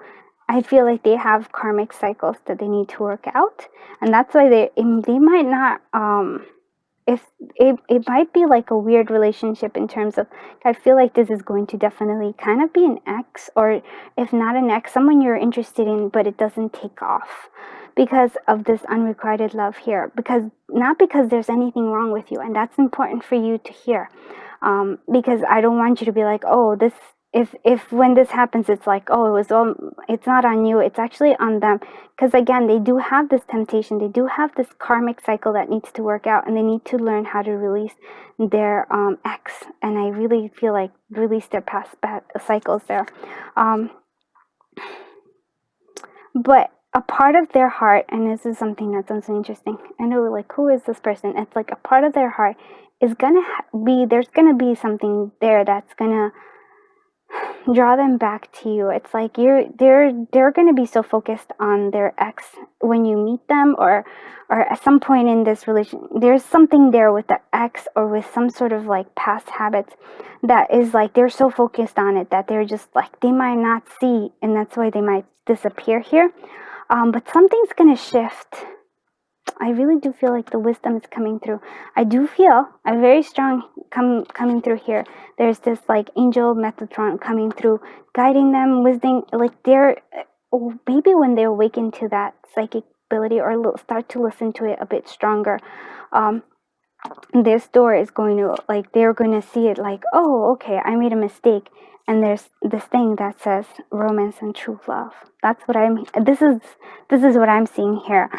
I feel like they have karmic cycles that they need to work out. And that's why they might not, if it might be like a weird relationship in terms of, I feel like this is going to definitely kind of be an ex, or if not an ex, someone you're interested in, but it doesn't take off because of this unrequited love here. Not because there's anything wrong with you, and that's important for you to hear. Because I don't want you to be like, oh, this, if when this happens, it's like, oh, it's not on you, it's actually on them. Because again, they do have this temptation, they do have this karmic cycle that needs to work out, and they need to learn how to release their ex. And I really feel like release their past bad cycles there. But a part of their heart, and this is something that's also interesting. I know, like, who is this person? It's like a part of their heart is gonna there's gonna be something there that's gonna draw them back to you. It's like they're gonna be so focused on their ex when you meet them, or at some point in this relation, there's something there with the ex or with some sort of like past habits that is like they're so focused on it that they're just like they might not see, and that's why they might disappear here. But something's gonna shift. I really do feel like the wisdom is coming through. I do feel a very strong coming through here. There's this like angel Metatron coming through, guiding them, wisdom, like they're, maybe when they awaken to that psychic ability or start to listen to it a bit stronger, this door is going to, like, they're going to see it like, oh, okay, I made a mistake. And there's this thing that says romance and true love. That's what this is what I'm seeing here.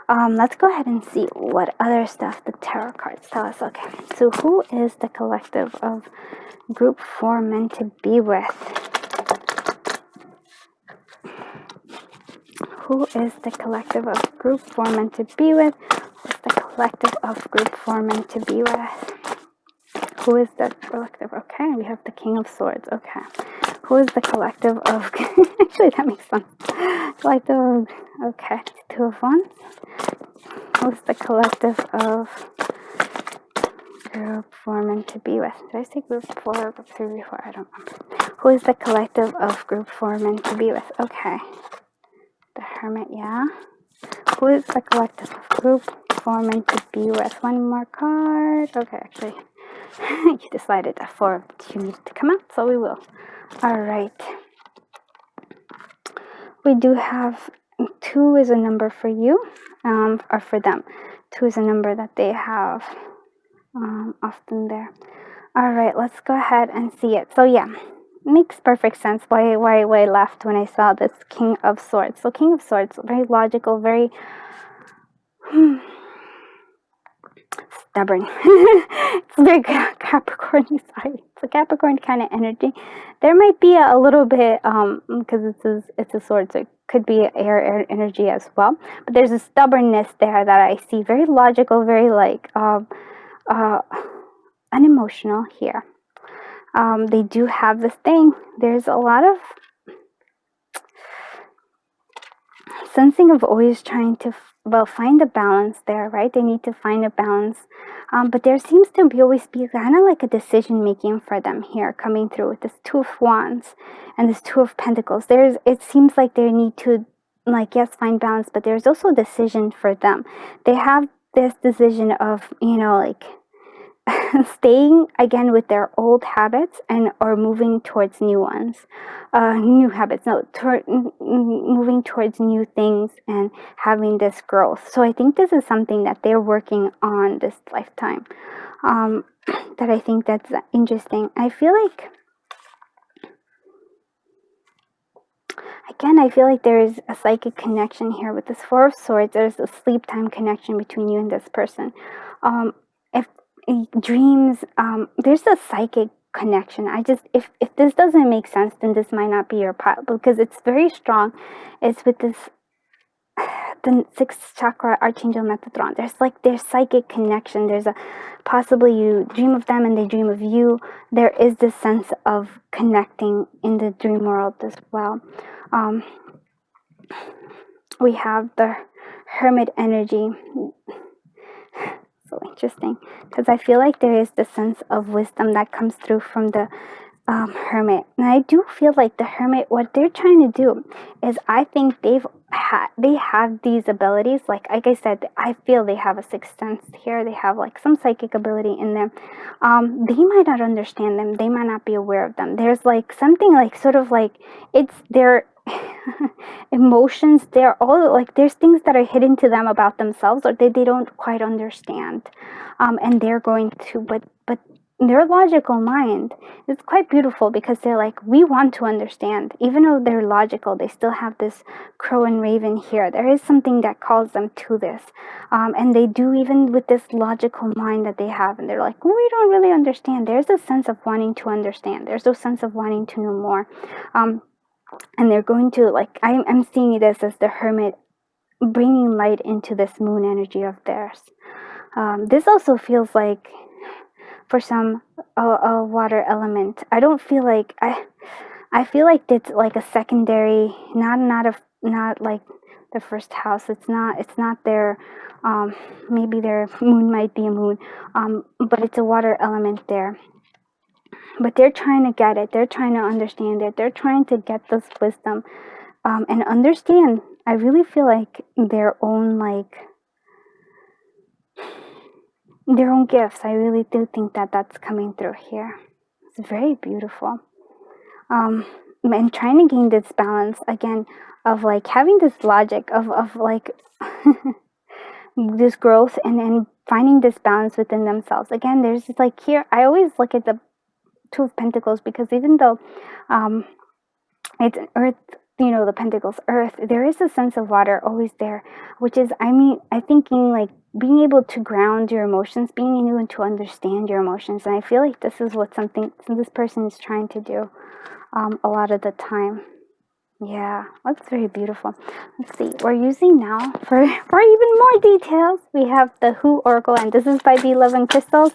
Let's go ahead and see what other stuff the tarot cards tell us. Okay, so who is the collective of group 4 meant to be with? Who is the collective of group 4 meant to be with? Who's the collective of group 4 meant to be with? Who is the collective? Okay, we have the King of Swords. Okay. Who is the collective of... Actually, that makes sense. Collective of... Okay, 2 of Wands. Who's the collective of group 4 meant to be with? Did I say group 4 or group 3 before? I don't remember. Who is the collective of group 4 meant to be with? Okay. The Hermit, yeah. Who is the collective of group 4 meant to be with? One more card. Okay, actually... you decided that 4 you needed to come out, so we will. All right. We do have 2 is a number for you, or for them. 2 is a number that they have often there. All right, let's go ahead and see it. So yeah, makes perfect sense why I laughed when I saw this King of Swords. So King of Swords, very logical, very stubborn. It's very Capricorn side. It's a Capricorn kind of energy. There might be a little bit, because it's a sword, so it could be air energy as well. But there's a stubbornness there that I see. Very logical, very like unemotional here. They do have this thing. There's a lot of sensing of always trying to find a balance there, right? They need to find a balance, but there seems to always be kind of like a decision making for them here coming through with this 2 of Wands and this 2 of Pentacles. It seems like they need to, like, yes, find balance, but there's also a decision for them. They have this decision of, like staying again with their old habits or moving towards new ones, new habits, moving towards new things and having this growth. So I think this is something that they're working on this lifetime, that I think that's interesting. I feel like, again, I feel like there is a psychic connection here with this 4 of Swords. There's a sleep time connection between you and this person. If dreams, there's a psychic connection. If this doesn't make sense, then this might not be your part, because it's very strong. It's with this the 6th chakra Archangel Metatron. There's psychic connection. There's possibly you dream of them and they dream of you. There is this sense of connecting in the dream world as well. we have the Hermit energy. So interesting, because I feel like there is the sense of wisdom that comes through from the Hermit. And I do feel like the Hermit, what they're trying to do is, I think they have these abilities. Like I said, I feel they have a sixth sense here. They have like some psychic ability in them. They might not understand them. They might not be aware of them. There's like something like sort of like it's their emotions. They're all like, there's things that are hidden to them about themselves, or they don't quite understand. And they're going to, but their logical mind is quite beautiful, because they're like, we want to understand. Even though they're logical, they still have this crow and raven here. There is something that calls them to this. And they do, even with this logical mind that they have, and they're like, well, we don't really understand. There's a sense of wanting to understand. There's a sense of wanting to know more. And they're going to, like, I'm seeing this as the Hermit bringing light into this moon energy of theirs. This also feels like, for some, a water element. I don't feel like, I feel like it's like a secondary, not like the first house. It's not their, maybe their moon might be a moon, but it's a water element there. But they're trying to get it. They're trying to understand it. They're trying to get this wisdom, and understand. I really feel like their own gifts. I really do think that that's coming through here. It's very beautiful. And trying to gain this balance again of like having this logic of like this growth, and then finding this balance within themselves. Again, there's just like here, I always look at the Two of Pentacles, because even though it's Earth, the Pentacles, Earth, there is a sense of water always there, which is, I'm thinking like being able to ground your emotions, being able to understand your emotions. And I feel like this is what this person is trying to do a lot of the time. Yeah, that's very beautiful. Let's see, we're using now, for even more details, we have the Who Oracle, and this is by the 11 Crystals.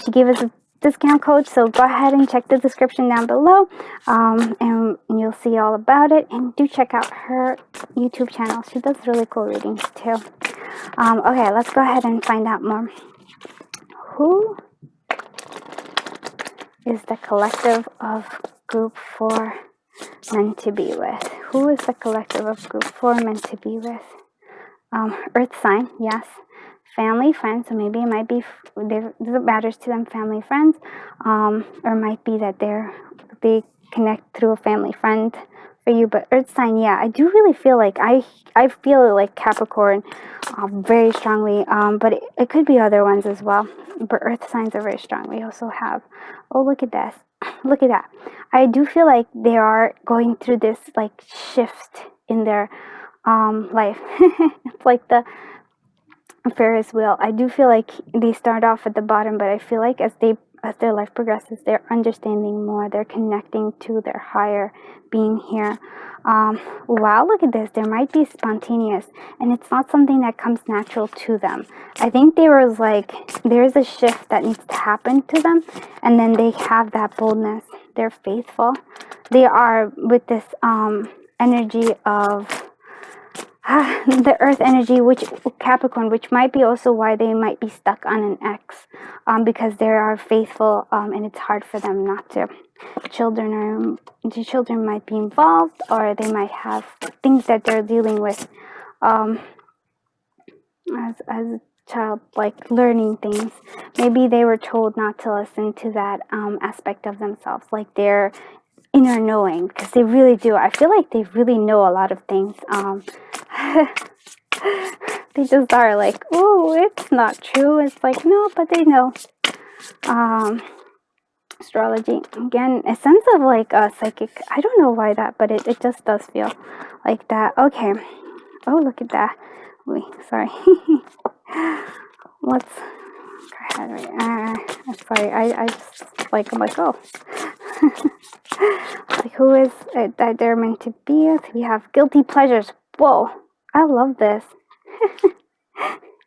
She gave us a discount code, so go ahead and check the description down below, and you'll see all about it. And do check out her YouTube channel. She does really cool readings too. Okay, let's go ahead and find out more. Who is the collective of group 4 meant to be with? Who is the collective of group 4 meant to be with? Earth sign, yes. Family, friends, so maybe it might be this matters to them, family, friends, or might be that they connect through a family friend for you. But Earth sign, yeah, I do really feel like I feel like Capricorn very strongly, but it could be other ones as well. But Earth signs are very strong. We also have, oh, look at this, look at that. I do feel like they are going through this like shift in their life. It's like the Ferris wheel. I do feel like they start off at the bottom, but I feel like as their life progresses, they're understanding more. They're connecting to their higher being here. Wow, look at this. There might be spontaneous, and it's not something that comes natural to them. I think there's a shift that needs to happen to them, and then they have that boldness. They're faithful. They are with this energy of the Earth energy, which Capricorn, which might be also why they might be stuck on an ex, because they are faithful, and it's hard for them not to. Children might be involved, or they might have things that they're dealing with as a child, like learning things. Maybe they were told not to listen to that aspect of themselves, like their inner knowing, because they really do. I feel like they really know a lot of things. They just are like, oh, it's not true. It's like, no, but they know. Astrology, again, a sense of like a psychic. I don't know why that, but it just does feel like that. Okay. Oh, look at that. Wait, sorry. Let's go ahead. I'm sorry. I just like, I'm like, oh. Like, who is it that they're meant to be with? We have guilty pleasures. Whoa, I love this.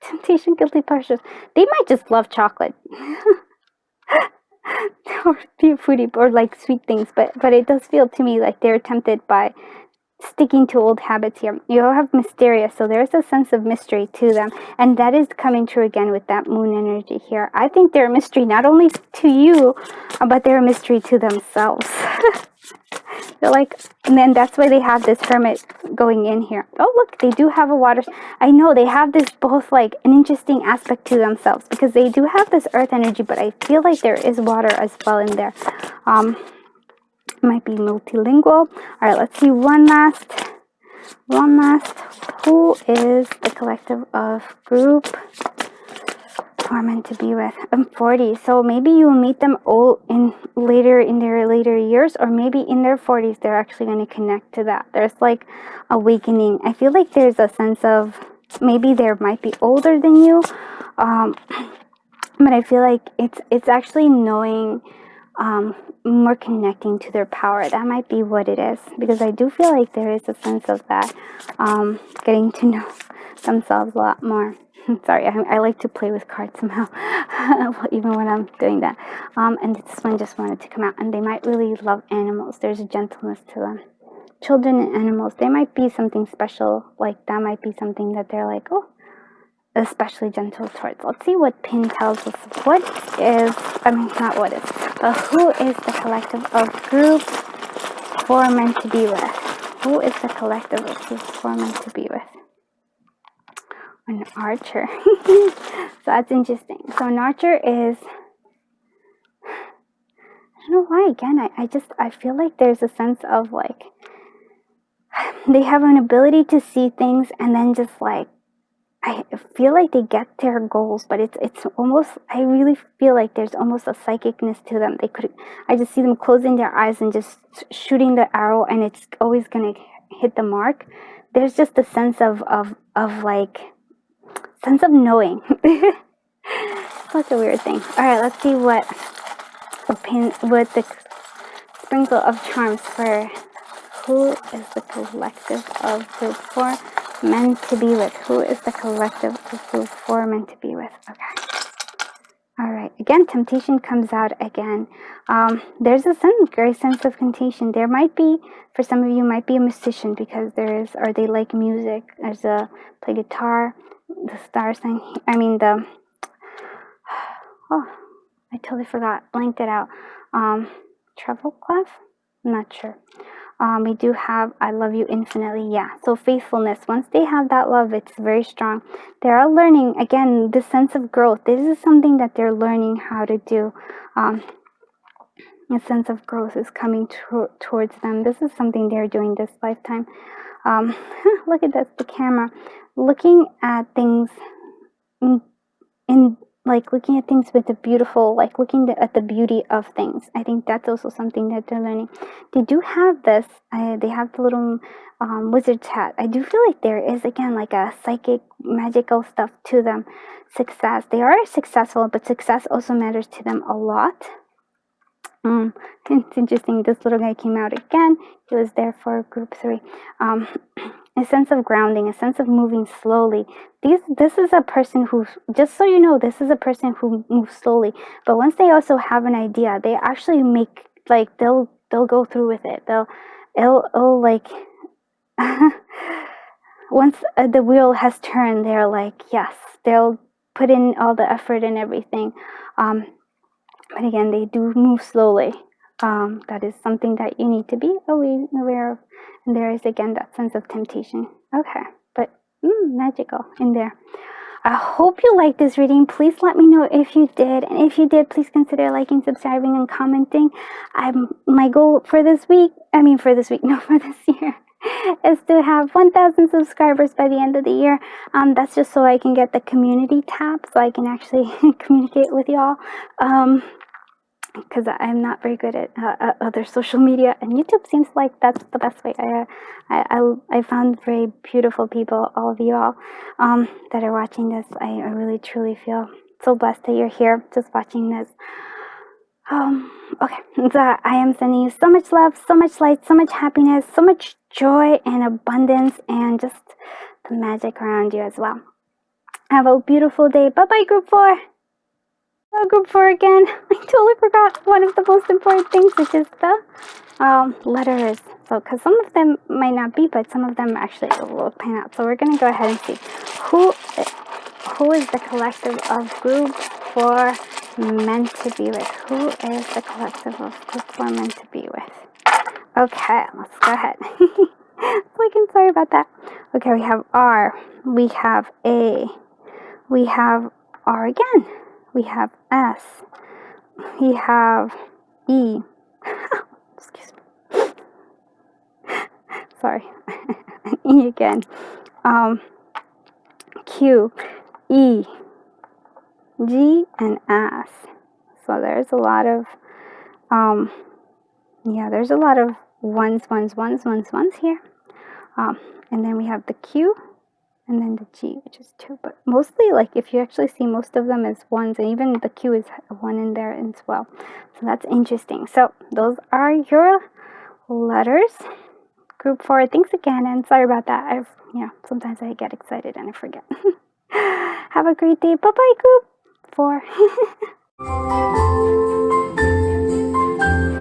Temptation, guilty pleasures. They might just love chocolate. Or be a foodie, or like sweet things, but it does feel to me like they're tempted by sticking to old habits here. You all have mysterious, so there's a sense of mystery to them, and that is coming true again with that moon energy here. I think they're a mystery not only to you, but they're a mystery to themselves. They're like, and then that's why they have this hermit going in here. Oh, look, they do have a water. I know they have this both like an interesting aspect to themselves, because they do have this earth energy, but I feel like there is water as well in there. Might be multilingual. All right, let's see one last. Who is the collective of group who are meant to be with? I'm 40, so maybe you'll meet them all in their later years, or maybe in their 40s they're actually going to connect to that. There's like awakening. I feel like there's a sense of, maybe they might be older than you, but I feel like it's actually knowing, more connecting to their power. That might be what it is, because I do feel like there is a sense of that, getting to know themselves a lot more. Sorry, I like to play with cards somehow, even when I'm doing that. And this one just wanted to come out, and they might really love animals. There's a gentleness to them. Children and animals, they might be something special. Like that might be something that they're like, oh, especially gentle towards. Let's see what pin tells us. What is, not what is, but who is the collective of group for meant to be with? Who is the collective of group for meant to be with? An archer. So that's interesting. So an archer is, I don't know why, again, I feel like there's a sense of like, they have an ability to see things, and then just like, I feel like they get their goals, but it's almost, I really feel like there's almost a psychicness to them. I just see them closing their eyes and just shooting the arrow, and it's always going to hit the mark. There's just a sense of knowing. Such a weird thing. All right, let's see what the sprinkle of charms for who is the collective of group 4 meant to be with. Who is the collective of group 4 meant to be with? Okay. All right. Again, temptation comes out again. There's a great sense of temptation. There might be, for some of you, might be a musician, because or they like music. There's play guitar. The star sign. Oh, I totally forgot. Blanked it out. Treble clef? I'm not sure. We do have I love you infinitely. Yeah, so faithfulness, once they have that love, it's very strong. They are learning, again, this sense of growth. This is something that they're learning how to do. A sense of growth is coming towards them. This is something they're doing this lifetime. Look at this, the camera. Looking at things looking at things with the beautiful, like looking at the beauty of things. I think that's also something that they're learning. They do have this, they have the little wizard's hat. I do feel like there is, again, like a psychic, magical stuff to them. Success. They are successful, but success also matters to them a lot. It's interesting. This little guy came out again. He was there for group 3. A sense of grounding, a sense of moving slowly. This is a person who, just so you know, this is a person who moves slowly. But once they also have an idea, they actually make, like, they'll go through with it. It'll like, once the wheel has turned, they're like, yes, they'll put in all the effort and everything. But again, they do move slowly. That is something that you need to be aware of. And there is, again, that sense of temptation. Okay, but magical in there. I hope you liked this reading. Please let me know if you did. And if you did, please consider liking, subscribing, and commenting. My goal for this week, for this year, is to have 1,000 subscribers by the end of the year. That's just so I can get the community tab, so I can actually communicate with y'all. Because I'm not very good at other social media, and YouTube seems like that's the best way. I found very beautiful people, all of you all that are watching this. I really truly feel so blessed that you're here just watching this. Okay, so I am sending you so much love, so much light, so much happiness, so much joy and abundance, and just the magic around you as well. Have a beautiful day. Bye bye, group 4. Hello, group 4 again. I totally forgot one of the most important things, which is the letters. So, because some of them might not be, but some of them actually will pan out. So we're going to go ahead and see who is the collective of group 4 meant to be with. Who is the collective of group 4 meant to be with? Okay, let's go ahead. Sorry about that. Okay, we have R. We have A. We have R again. We have S. We have E. Excuse me. Sorry. E again. Q, E, G, and S. So there's a lot of, there's a lot of ones here. And then we have the Q, and then the G, which is 2. But mostly, like, if you actually see, most of them is 1s, and even the Q is 1 in there as well. So that's interesting. So those are your letters. Group 4, thanks again, and sorry about that. Sometimes I get excited and I forget. Have a great day. Bye-bye, group 4.